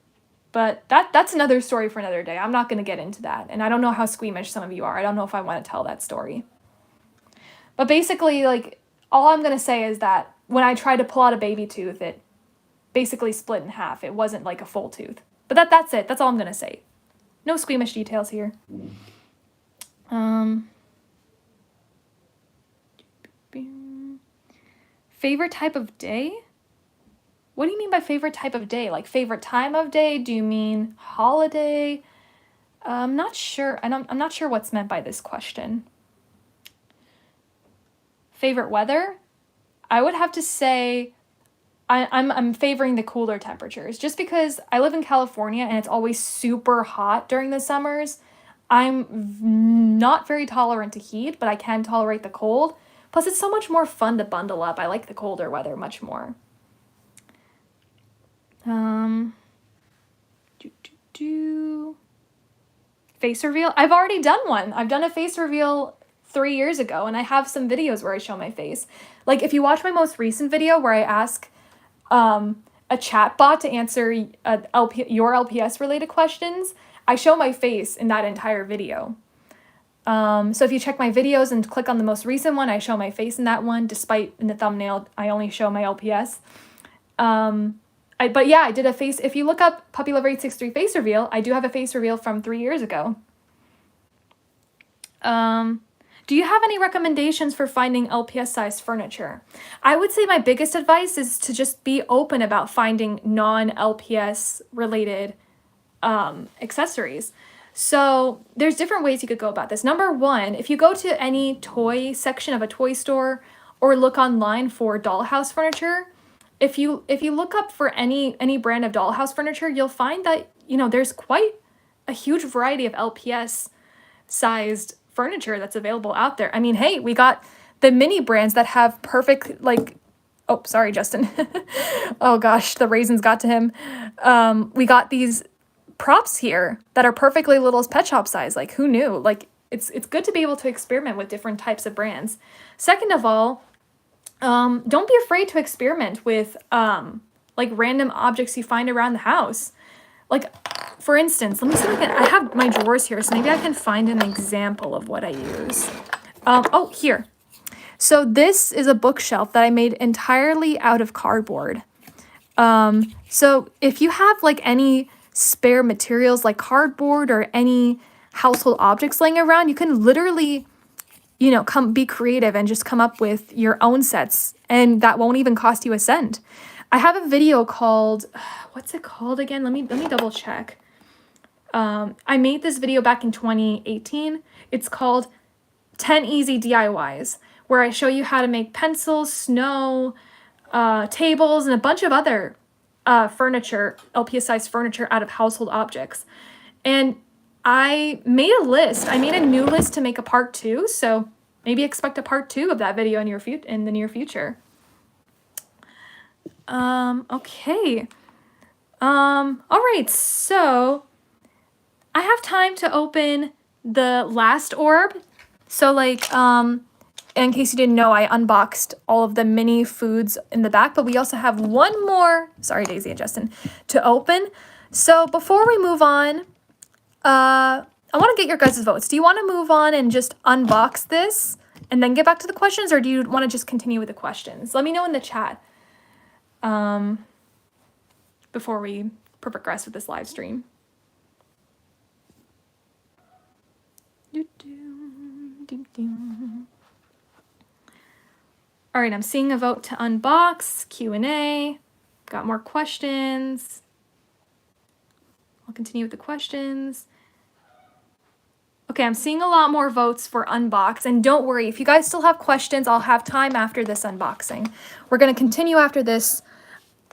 But that's another story for another day. I'm not going to get into that. And I don't know how squeamish some of you are. I don't know if I want to tell that story. But basically, like, all I'm going to say is that when I tried to pull out a baby tooth, it basically split in half. It wasn't like a full tooth. But that's it. That's all I'm going to say. No squeamish details here. Favorite type of day? What do you mean by favorite type of day? Like favorite time of day? Do you mean holiday? I'm not sure. I'm not sure what's meant by this question. Favorite weather? I would have to say I'm favoring the cooler temperatures just because I live in California and it's always super hot during the summers. I'm not very tolerant to heat, but I can tolerate the cold. Plus, it's so much more fun to bundle up. I like the colder weather much more. Face reveal. I've already done one. I've done a face reveal 3 years ago, and I have some videos where I show my face. Like, if you watch my most recent video where I ask a chat bot to answer your LPS-related questions, I show my face in that entire video. So if you check my videos and click on the most recent one, I show my face in that one, despite in the thumbnail, I only show my LPS. But yeah, I did a face, if you look up Puppy Lover 863 face reveal, I do have a face reveal from 3 years ago. Do you have any recommendations for finding LPS size furniture? I would say my biggest advice is to just be open about finding non-LPS related accessories. So there's different ways you could go about this. Number one, if you go to any toy section of a toy store or look online for dollhouse furniture, if you look up for any brand of dollhouse furniture, you'll find that, you know, there's quite a huge variety of LPS sized furniture that's available out there. I mean, hey, we got the mini brands that have perfect, like, oh, sorry, Justin. Oh gosh, the raisins got to him. We got these props here that are perfectly little pet shop size. Like, who knew? Like, it's good to be able to experiment with different types of brands. Second of all, don't be afraid to experiment with like random objects you find around the house. Like, for instance, let me see if I have my drawers here, so maybe I can find an example of what I use. Oh, here. So this is a bookshelf that I made entirely out of cardboard. So if you have like any spare materials like cardboard or any household objects laying around, you can literally, you know, be creative and just come up with your own sets, and that won't even cost you a cent. I have a video called, what's it called again? Let me double check. I made this video back in 2018. It's called 10 Easy DIYs, where I show you how to make pencils, snow, tables, and a bunch of other furniture, LPS size furniture out of household objects. And I made a list. I made a new list to make a part 2, so maybe expect a part 2 of that video in the near future. Okay. All right, so I have time to open the last orb. So like, in case you didn't know, I unboxed all of the mini foods in the back, but we also have one more, sorry, Daisy and Justin, to open. So before we move on, I want to get your guys' votes. Do you want to move on and just unbox this and then get back to the questions, or do you want to just continue with the questions? Let me know in the chat. Before we progress with this live stream. All right, I'm seeing a vote to unbox, Q&A. Got more questions. I'll continue with the questions. Okay, I'm seeing a lot more votes for unbox, and don't worry, if you guys still have questions, I'll have time after this unboxing. We're going to continue after this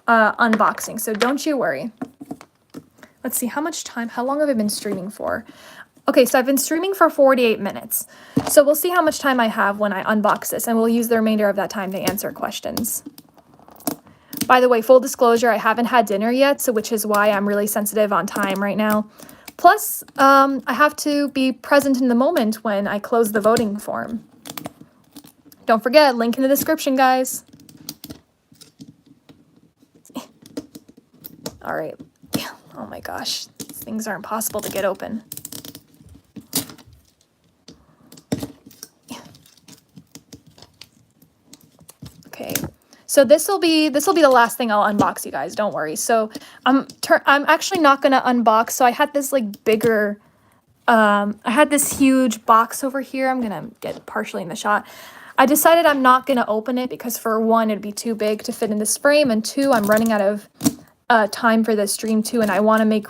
unboxing, so don't you worry. Let's see, how long have I been streaming for? Okay, so I've been streaming for 48 minutes. So we'll see how much time I have when I unbox this, and we'll use the remainder of that time to answer questions. By the way, full disclosure, I haven't had dinner yet, so which is why I'm really sensitive on time right now. Plus, I have to be present in the moment when I close the voting form. Don't forget, link in the description, guys. All right. Oh my gosh, these things are impossible to get open. Okay, so this will be the last thing I'll unbox, you guys. Don't worry. So I'm actually not gonna unbox. So I had this like bigger, I had this huge box over here. I'm gonna get partially in the shot. I decided I'm not gonna open it because for one, it'd be too big to fit in this frame, and two, I'm running out of time for this stream too, and I want to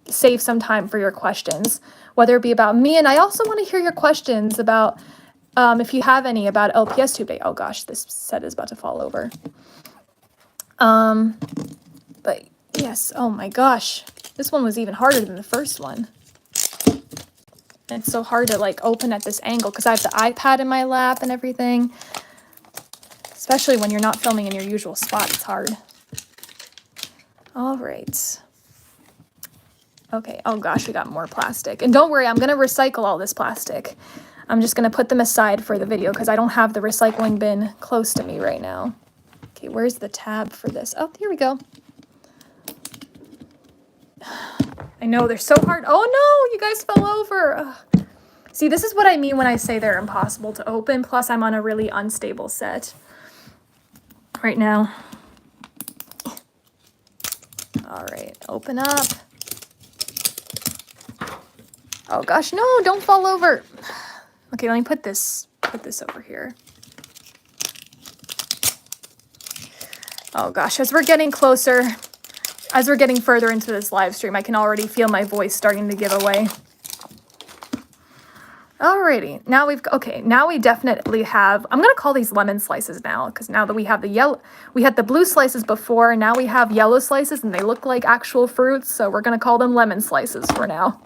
save some time for your questions, whether it be about me, and I also want to hear your questions about if you have any about LPS Tube Day. Oh gosh, this set is about to fall over. But yes, oh my gosh, this one was even harder than the first one. It's so hard to like open at this angle because I have the iPad in my lap and everything, especially when you're not filming in your usual spot. It's hard. All right. Okay, oh gosh, we got more plastic. And don't worry, I'm gonna recycle all this plastic. I'm just gonna put them aside for the video because I don't have the recycling bin close to me right now. Okay, where's the tab for this? Oh, here we go. I know, they're so hard. Oh no, you guys fell over. Ugh. See, this is what I mean when I say they're impossible to open. Plus, I'm on a really unstable set right now. All right, open up. Oh gosh, no, don't fall over. Okay, let me put this over here. Oh gosh, as we're getting closer, as we're getting further into this live stream, I can already feel my voice starting to give away. Alrighty, now we definitely have, I'm gonna call these lemon slices now, because now that we have the yellow, we had the blue slices before, and now we have yellow slices, and they look like actual fruits, so we're gonna call them lemon slices for now.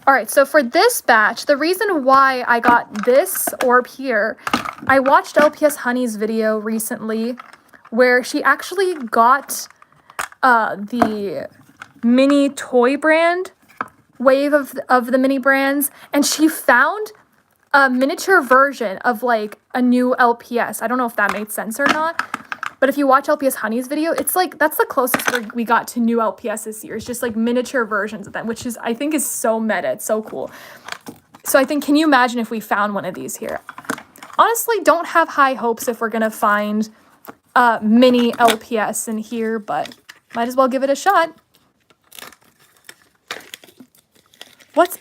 Alright, so for this batch, the reason why I got this orb here, I watched LPS Honey's video recently, where she actually got the mini toy brand wave of the mini brands, and she found a miniature version of like a new LPS. I don't know if that made sense or not, but if you watch LPS Honey's video, it's like that's the closest we got to new LPS this year. It's just like miniature versions of them, which is I think is so meta. It's so cool. So I think, can you imagine if we found one of these here? Honestly, don't have high hopes if we're gonna find mini LPS in here, but might as well give it a shot. What's...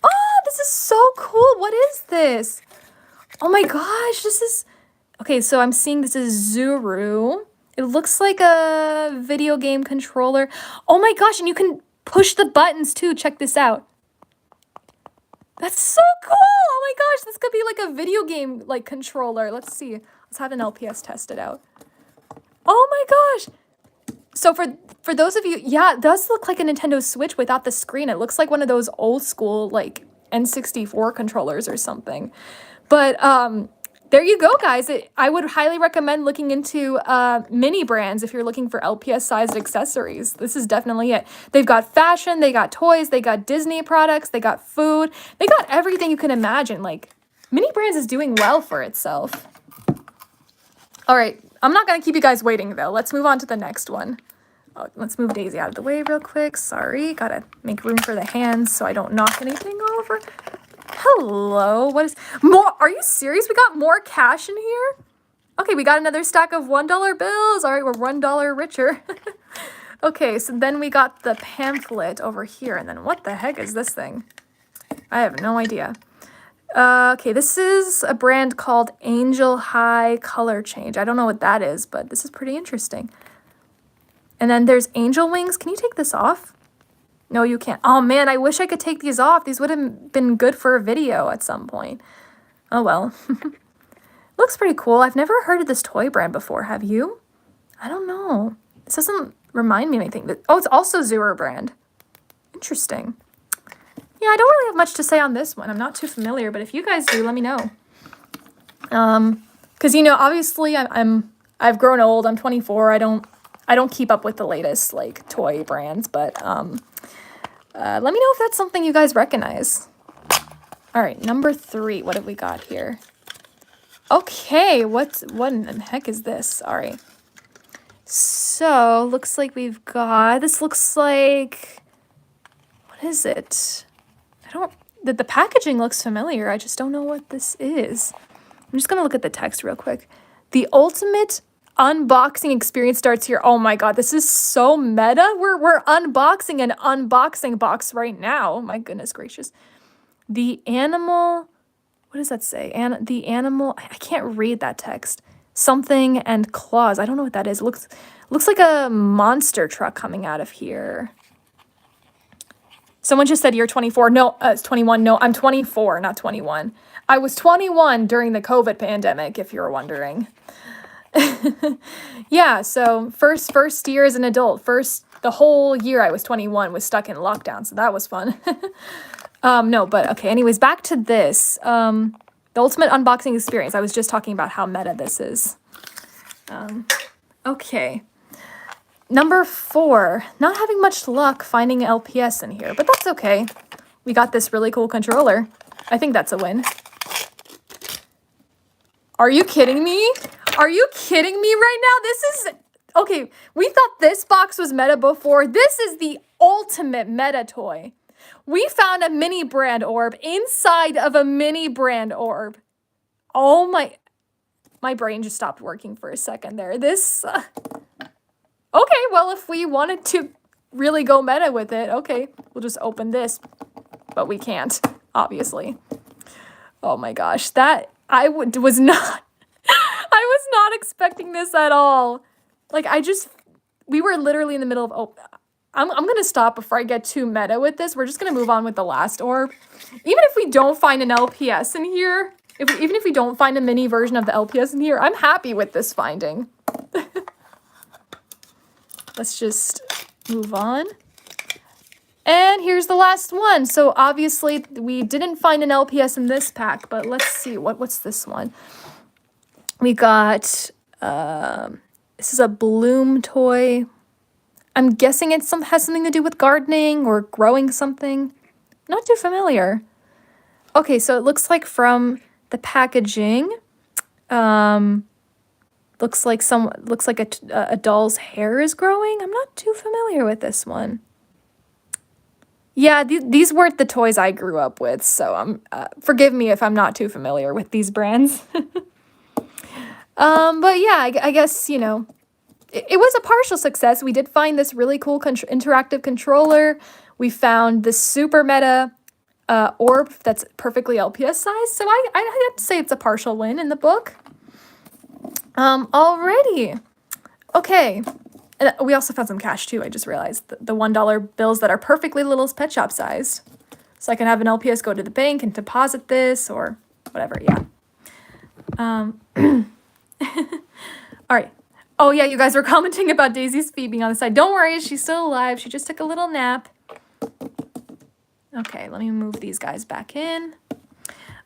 Oh, this is so cool. What is this? Oh my gosh, this is... Okay, so I'm seeing this is Zuru. It looks like a video game controller. Oh my gosh, and you can push the buttons too. Check this out. That's so cool. Oh my gosh, this could be like a video game like controller. Let's see. Let's have an LPS test it out. Oh my gosh. So for those of you, yeah, it does look like a Nintendo Switch without the screen. It looks like one of those old school like N64 controllers or something. But there you go, guys. I would highly recommend looking into mini brands if you're looking for LPS-sized accessories. This is definitely it. They've got fashion, they got toys, they got Disney products, they got food. They got everything you can imagine. Like, mini brands is doing well for itself. All right, I'm not going to keep you guys waiting, though. Let's move on to the next one. Oh, let's move Daisy out of the way real quick. Sorry, gotta make room for the hands so I don't knock anything over. Hello, what is more? Are you serious? We got more cash in here? Okay, we got another stack of $1 bills. All right, we're $1 richer. Okay, so then we got the pamphlet over here. And then what the heck is this thing? I have no idea. Okay, this is a brand called Angel High Color Change. I don't know what that is, but this is pretty interesting. And then there's angel wings. Can you take this off? No, you can't. Oh man, I wish I could take these off. These would have been good for a video at some point. Oh well. Looks pretty cool. I've never heard of this toy brand before. Have you? I don't know. This doesn't remind me of anything. Oh, it's also Zuru brand. Interesting. Yeah, I don't really have much to say on this one. I'm not too familiar, but if you guys do, let me know. Because you know, obviously I've grown old. I'm 24. I don't keep up with the latest like toy brands, but let me know if that's something you guys recognize. All right, number 3. What have we got here? Okay, what in the heck is this? All right. So, looks like we've got, this looks like, what is it? The packaging looks familiar. I just don't know what this is. I'm just going to look at the text real quick. The ultimate unboxing experience starts here. Oh my god, this is so meta. We're unboxing an unboxing box right now. My goodness gracious. The animal, what does that say? The animal, I can't read that text. Something and claws. I don't know what that is. It looks like a monster truck coming out of here. Someone just said you're 24. No, it's 21. No, I'm 24, not 21. I was 21 during the COVID pandemic, if you're wondering. Yeah, so first year as an adult. The whole year I was 21 was stuck in lockdown, so that was fun. No, but okay, anyways, back to this. The ultimate unboxing experience. I was just talking about how meta this is. Okay. Number 4. Not having much luck finding LPS in here, but that's okay. We got this really cool controller. I think that's a win. Are you kidding me? Are you kidding me right now? This is... Okay, we thought this box was meta before. This is the ultimate meta toy. We found a mini brand orb inside of a mini brand orb. Oh my... My brain just stopped working for a second there. This, okay, well, if we wanted to really go meta with it, okay, we'll just open this, but we can't, obviously. Oh my gosh, that, was not, I was not expecting this at all. Like, we were literally in the middle of, I'm gonna stop before I get too meta with this. We're just gonna move on with the last orb. Even if we don't find an LPS in here, even if we don't find a mini version of the LPS in here, I'm happy with this finding. Let's just move on. And here's the last one. So obviously we didn't find an LPS in this pack, but let's see, what's this one? We got, this is a Bloom toy. I'm guessing it has something to do with gardening or growing something. Not too familiar. Okay, so it looks like from the packaging, looks like a doll's hair is growing. I'm not too familiar with this one. Yeah, these weren't the toys I grew up with, so forgive me if I'm not too familiar with these brands. But yeah, I guess, you know, it was a partial success. We did find this really cool interactive controller. We found this super meta orb that's perfectly LPS size. So I have to say it's a partial win in the book. Alrighty. Okay. And we also found some cash too. I just realized the $1 bills that are perfectly little pet shop sized. So I can have an LPS go to the bank and deposit this or whatever. Yeah. All right. Oh yeah, you guys were commenting about Daisy's feet being on the side. Don't worry, she's still alive. She just took a little nap. Okay, let me move these guys back in.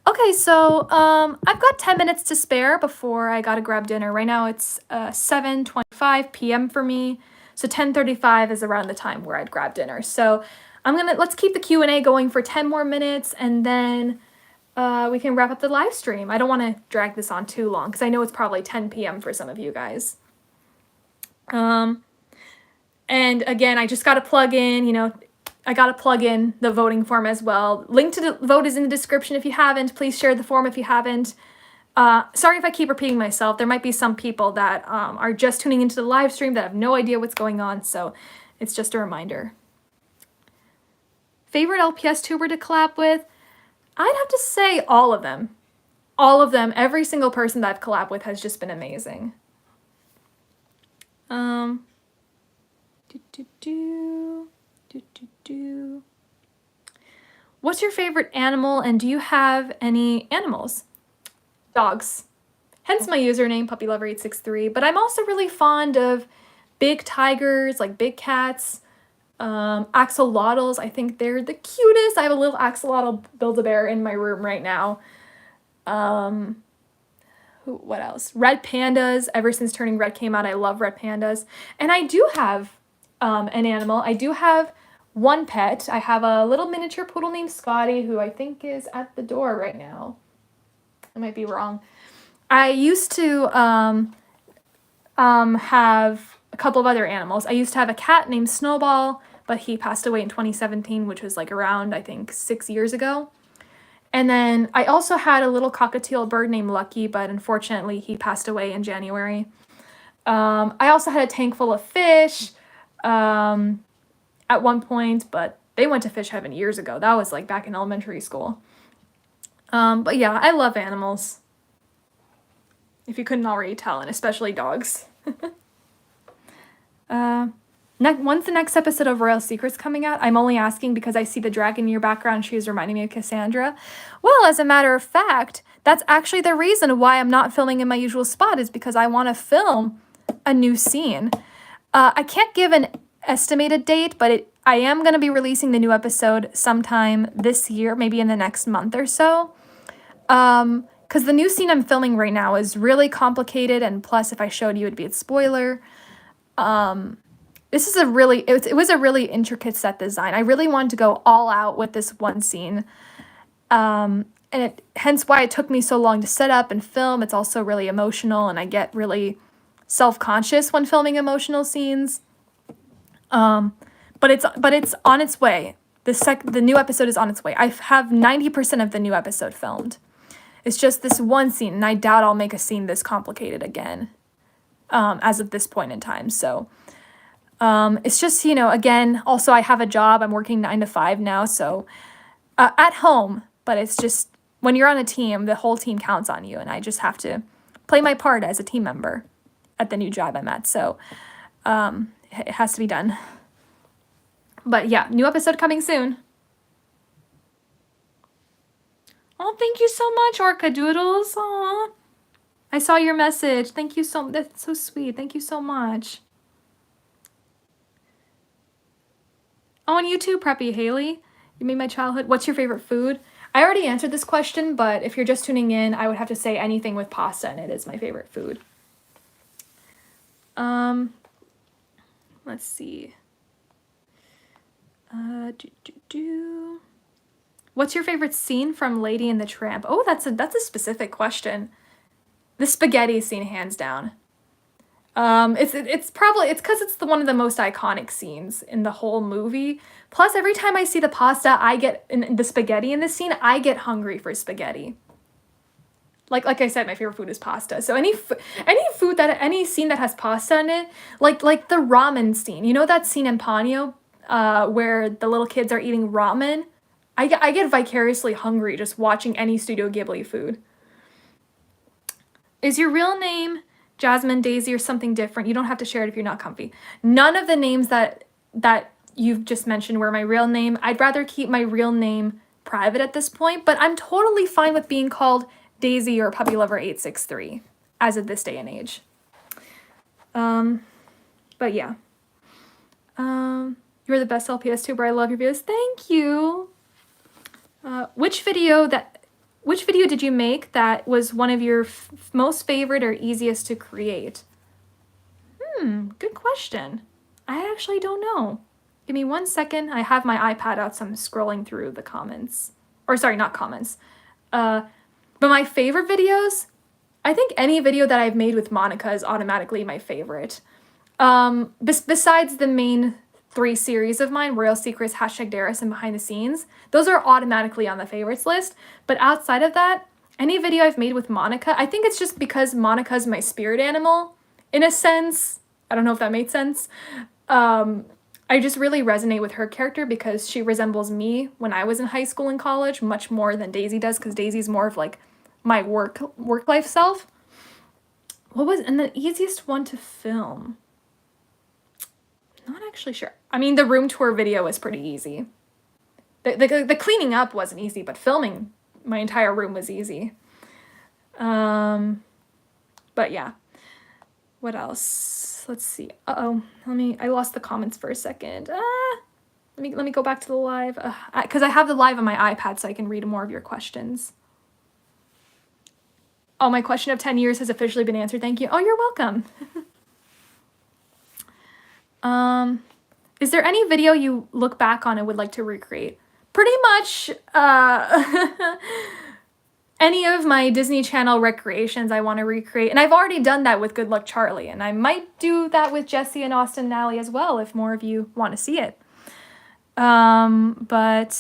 Okay, so I've got 10 minutes to spare before I gotta grab dinner. Right now it's 7:25 p.m. for me, so 10:35 is around the time where I'd grab dinner. So let's keep the Q&A going for 10 more minutes, and then we can wrap up the live stream. I don't want to drag this on too long because I know it's probably 10 p.m. for some of you guys. And again, I just got to plug in, you know, I got to plug in the voting form as well. Link to the vote is in the description if you haven't. Please share the form if you haven't. Sorry if I keep repeating myself. There might be some people that are just tuning into the live stream that have no idea what's going on, so it's just a reminder. Favorite LPS tuber to collab with? I'd have to say all of them. All of them. Every single person that I've collabed with has just been amazing. What's your favorite animal, and do you have any animals? Dogs. Hence my username, puppylover863. But I'm also really fond of big tigers, like big cats. Axolotls, I think they're the cutest. I have a little axolotl Build-A-Bear in my room right now. What else? Red pandas. Ever since Turning Red came out, I love red pandas. And I do have an animal. I do have one pet. I have a little miniature poodle named Scotty, who I think is at the door right now. I might be wrong. I used to have a couple of other animals. I used to have a cat named Snowball, but he passed away in 2017, which was like around, I think, 6 years ago. And then I also had a little cockatiel bird named Lucky, but unfortunately he passed away in January. I also had a tank full of fish at one point, but they went to fish heaven years ago. That was like back in elementary school. But yeah, I love animals. If you couldn't already tell, and especially dogs. When's the next episode of Royal Secrets coming out? I'm only asking because I see the dragon in your background. She is reminding me of Cassandra. Well, as a matter of fact, that's actually the reason why I'm not filming in my usual spot, is because I want to film a new scene. I can't give an estimated date, but I am going to be releasing the new episode sometime this year, maybe in the next month or so. Because the new scene I'm filming right now is really complicated, and plus if I showed you, it'd be a spoiler. This is it was a really intricate set design. I really wanted to go all out with this one scene. Hence why it took me so long to set up and film. It's also really emotional, and I get really self-conscious when filming emotional scenes. But it's on its way. The new episode is on its way. I have 90% of the new episode filmed. It's just this one scene, and I doubt I'll make a scene this complicated again, as of this point in time. So it's just, you know, again, also I have a job. I'm working 9 to 5 now, so at home, but it's just when you're on a team, the whole team counts on you, and I just have to play my part as a team member at the new job I'm at. So it has to be done. But yeah, new episode coming soon. Oh, thank you so much, Orca Doodles. Aw. I saw your message. Thank you so much. That's so sweet. Thank you so much. Oh, and you too, Preppy Haley. You made my childhood. What's your favorite food? I already answered this question, but if you're just tuning in, I would have to say anything with pasta in it is my favorite food. Let's see. What's your favorite scene from Lady and the Tramp? Oh, that's a specific question. The spaghetti scene, hands down. It's probably because it's one of the most iconic scenes in the whole movie. Plus, every time I see the pasta, I get in the spaghetti in this scene, I get hungry for spaghetti. Like I said, my favorite food is pasta. So any scene that has pasta in it, like the ramen scene. You know that scene in Ponyo, where the little kids are eating ramen? I get vicariously hungry just watching any Studio Ghibli food. Is your real name Jasmine, Daisy, or something different? You don't have to share it if you're not comfy. None of the names that you've just mentioned were my real name. I'd rather keep my real name private at this point, but I'm totally fine with being called Daisy or Puppy Lover 863 as of this day and age. But yeah. You're the best LPS tuber. I love your videos. Thank you. Which video did you make that was one of your most favorite or easiest to create? Good question. I actually don't know. Give me 1 second. I have my iPad out, so I'm scrolling through the comments. Or sorry, not comments. But my favorite videos, I think any video that I've made with Monica is automatically my favorite. Besides the main 3 series of mine, Royal Secrets, #Darius, and Behind the Scenes, those are automatically on the favorites list. But outside of that, any video I've made with Monica, I think it's just because Monica's my spirit animal, in a sense. I don't know if that made sense. I just really resonate with her character because she resembles me when I was in high school and college much more than Daisy does, because Daisy's more of like my work life self. And the easiest one to film? Not actually sure. I mean, the room tour video was pretty easy. The cleaning up wasn't easy, but filming my entire room was easy. But yeah. What else? Let's see. I lost the comments for a second. Let me go back to the live. Because I have the live on my iPad so I can read more of your questions. Oh, my question of 10 years has officially been answered. Thank you. Oh, you're welcome. Is there any video you look back on and would like to recreate? Pretty much, any of my Disney Channel recreations I want to recreate. And I've already done that with Good Luck Charlie. And I might do that with Jessie and Austin and Allie as well if more of you want to see it. But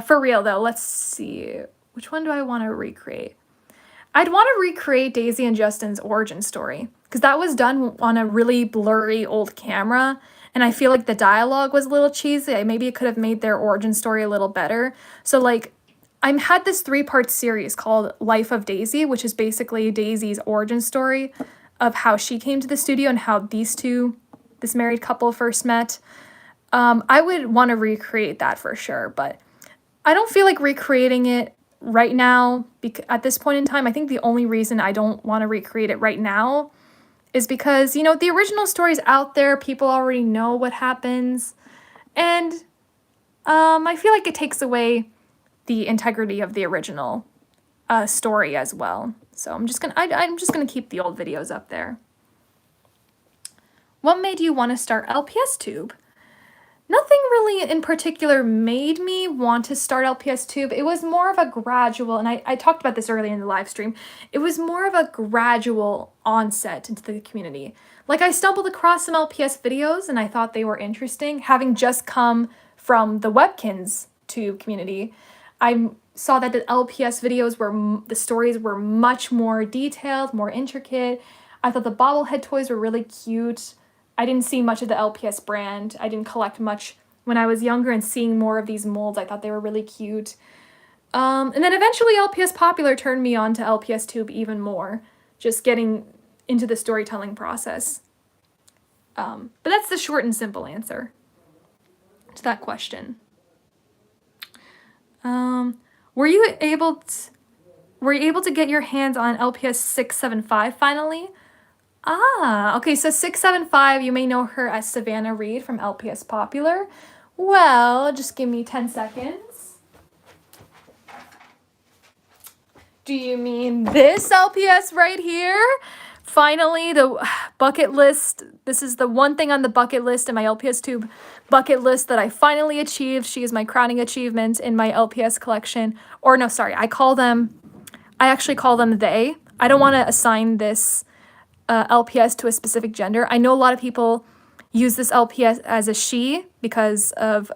for real though, let's see. Which one do I want to recreate? I'd want to recreate Daisy and Justin's origin story, because that was done on a really blurry old camera, and I feel like the dialogue was a little cheesy. Maybe it could have made their origin story a little better. So like, I had this 3-part series called Life of Daisy, which is basically Daisy's origin story of how she came to the studio and how this married couple first met. I would want to recreate that for sure, but I don't feel like recreating it right now at this point in time. I think the only reason I don't want to recreate it right now is because, you know, the original story's out there. People already know what happens. And I feel like it takes away the integrity of the original story as well. So I'm just gonna keep the old videos up there. What made you want to start LPS Tube? Nothing really in particular made me want to start LPS Tube. It was more of a gradual, and I talked about this earlier in the live stream, it was more of a gradual onset into the community. Like, I stumbled across some LPS videos and I thought they were interesting. Having just come from the Webkins Tube community, I'm saw that the LPS videos the stories were much more detailed, more intricate. I thought the bobblehead toys were really cute. I didn't see much of the LPS brand. I didn't collect much when I was younger, and seeing more of these molds, I thought they were really cute. And then eventually LPS Popular turned me on to LPS Tube even more, just getting into the storytelling process. But that's the short and simple answer to that question. Were you able to get your hands on LPS 675 finally? Ah, okay, so 675, you may know her as Savannah Reed from LPS Popular. Well, just give me 10 seconds. Do you mean this LPS right here? Finally, the bucket list. This is the one thing on the bucket list in my LPS Tube bucket list that I finally achieved. She is my crowning achievement in my LPS collection. Or no, sorry, I actually call them they. I don't want to assign this LPS to a specific gender. I know a lot of people use this LPS as a she because of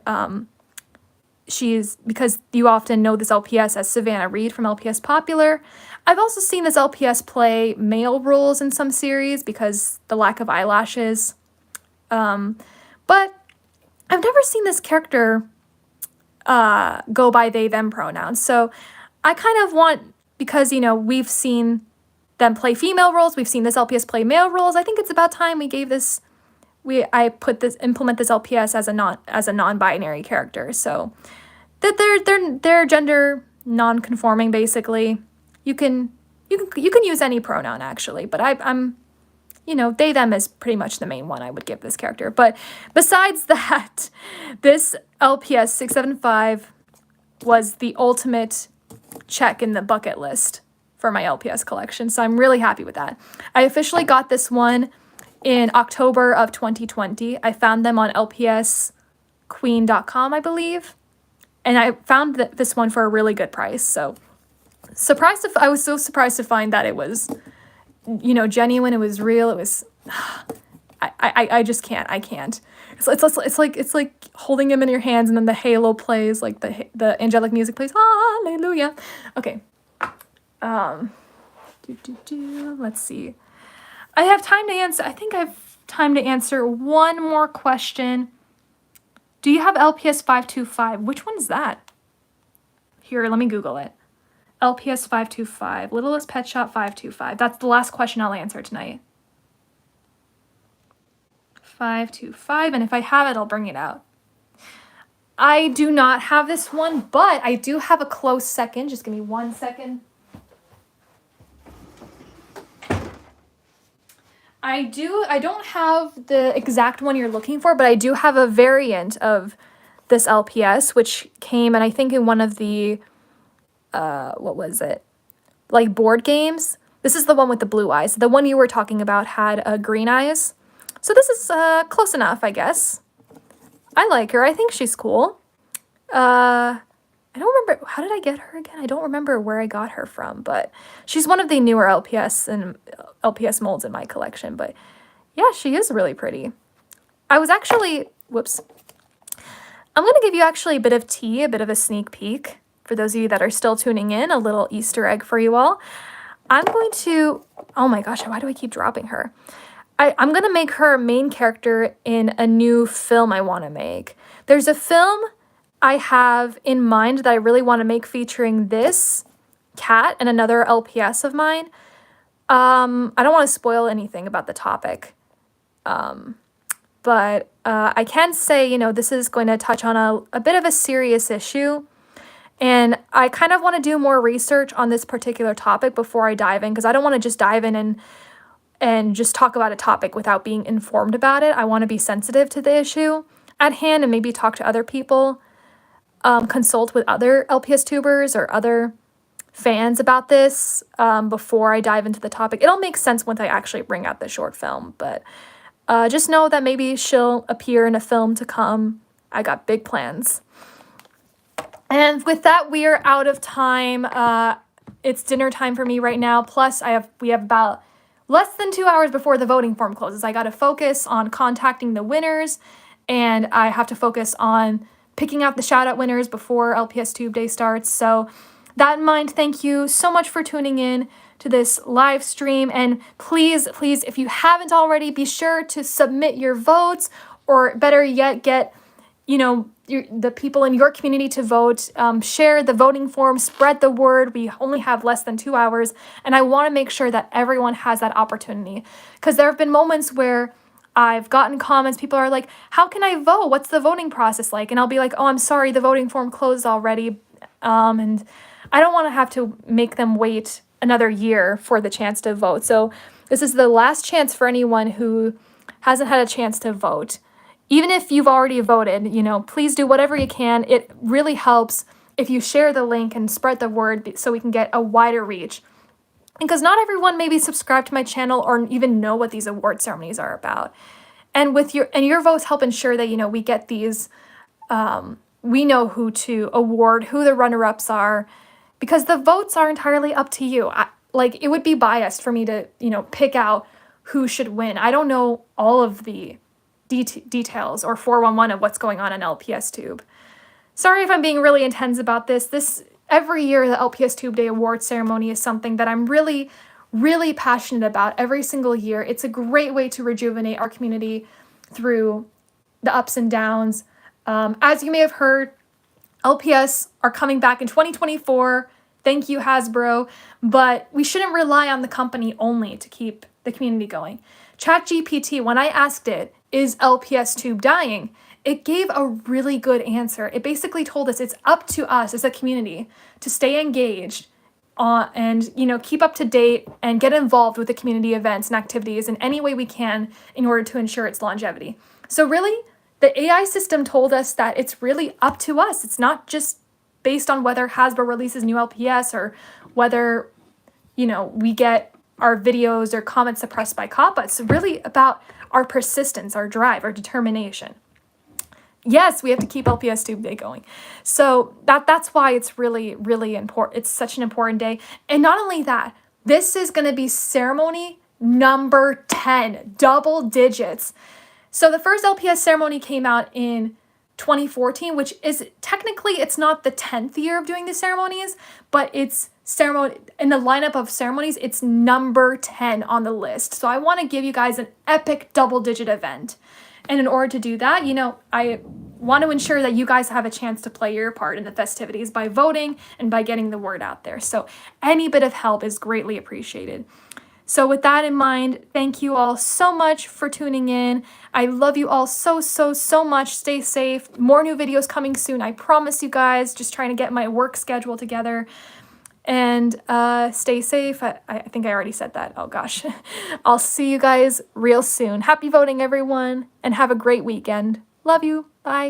because you often know this LPS as Savannah Reed from LPS Popular. I've also seen this LPS play male roles in some series because the lack of eyelashes. But I've never seen this character go by they, them pronouns. So I kind of want, because, you know, we've seen them play female roles, we've seen this LPS play male roles, I think it's about time we gave this, implement this LPS as a non-binary character. So that they're gender non-conforming, basically. You can use any pronoun, actually, but I'm you know, they, them is pretty much the main one I would give this character. But besides that, this LPS 675 was the ultimate check in the bucket list for my LPS collection, so I'm really happy with that. I officially got this one in October of 2020. I found them on lpsqueen.com, I believe, and I found this one for a really good price, so I was so surprised to find that it was, you know, genuine, it was real, it was, I just can't, I can't. It's like holding him in your hands and then the halo plays, like the angelic music plays, hallelujah. Okay. Let's see. I think I have time to answer one more question. Do you have LPS 525? Which one's that? Here, let me Google it. LPS 525, Littlest Pet Shop 525. That's the last question I'll answer tonight. 525, and if I have it, I'll bring it out. I do not have this one, but I do have a close second. Just give me 1 second. I don't have the exact one you're looking for, but I do have a variant of this LPS, which came, and I think in one of the, what was it? Like board games. This is the one with the blue eyes. The one you were talking about had green eyes. So this is close enough, I guess. I like her. I think she's cool. I don't remember, how did I get her again? I don't remember where I got her from, but she's one of the newer LPS molds in my collection. But yeah, she is really pretty. I was actually, whoops. I'm going to give you actually a bit of tea, a bit of a sneak peek. For those of you that are still tuning in, a little Easter egg for you all. I'm going to, oh my gosh, why do I keep dropping her? I'm going to make her a main character in a new film I want to make. There's a film I have in mind that I really want to make featuring this cat and another LPS of mine. I don't want to spoil anything about the topic. But I can say, you know, this is going to touch on a bit of a serious issue. And I kind of want to do more research on this particular topic before I dive in, because I don't want to just dive in and just talk about a topic without being informed about it. I want to be sensitive to the issue at hand and maybe talk to other people, consult with other LPS tubers or other fans about this before I dive into the topic. It'll make sense once I actually bring out the short film, but just know that maybe she'll appear in a film to come. I got big plans. And with that, we are out of time. It's dinner time for me right now. Plus, we have about less than 2 hours before the voting form closes. I got to focus on contacting the winners, and I have to focus on picking out the shout out winners before LPS Tube Day starts. So that in mind, thank you so much for tuning in to this live stream. And please, please, if you haven't already, be sure to submit your votes, or better yet, get, the people in your community to vote. Share the voting form, spread the word. We only have less than 2 hours, and I want to make sure that everyone has that opportunity, because there have been moments where I've gotten comments, people are like, how can I vote? What's the voting process like? And I'll be like, oh, I'm sorry, the voting form closed already. And I don't want to have to make them wait another year for the chance to vote. So this is the last chance for anyone who hasn't had a chance to vote. Even if you've already voted, please do whatever you can. It really helps if you share the link and spread the word so we can get a wider reach. Because not everyone may be subscribed to my channel or even know what these award ceremonies are about. And your votes help ensure that, we get these, we know who to award, who the runner-ups are, because the votes are entirely up to you. It would be biased for me to, pick out who should win. I don't know all of the details or 411 of what's going on in LPS Tube. Sorry if I'm being really intense about this. Every year, the LPS Tube Day award ceremony is something that I'm really, really passionate about every single year. It's a great way to rejuvenate our community through the ups and downs. As you may have heard, LPS are coming back in 2024. Thank you, Hasbro. But we shouldn't rely on the company only to keep the community going. ChatGPT, when I asked it, is LPS Tube dying? It gave a really good answer. It basically told us it's up to us as a community to stay engaged and keep up to date and get involved with the community events and activities in any way we can in order to ensure its longevity. So really, the AI system told us that it's really up to us. It's not just based on whether Hasbro releases new LPS or whether, we get our videos or comments suppressed by COPPA. It's really about our persistence, our drive, our determination. Yes, we have to keep LPS Tube Day going. So that's why it's really, really important. It's such an important day. And not only that, this is going to be ceremony number 10, double digits. So the first LPS ceremony came out in 2014, which is technically, it's not the 10th year of doing the ceremonies, but it's ceremony in the lineup of ceremonies, it's number 10 on the list. So I want to give you guys an epic double-digit event. And in order to do that, I want to ensure that you guys have a chance to play your part in the festivities by voting and by getting the word out there. So any bit of help is greatly appreciated. So with that in mind, thank you all so much for tuning in. I love you all so, so, so much. Stay safe. More new videos coming soon. I promise you guys, just trying to get my work schedule together. And stay safe. I think I already said that. Oh gosh. I'll see you guys real soon. Happy voting, everyone, and have a great weekend. Love you. Bye.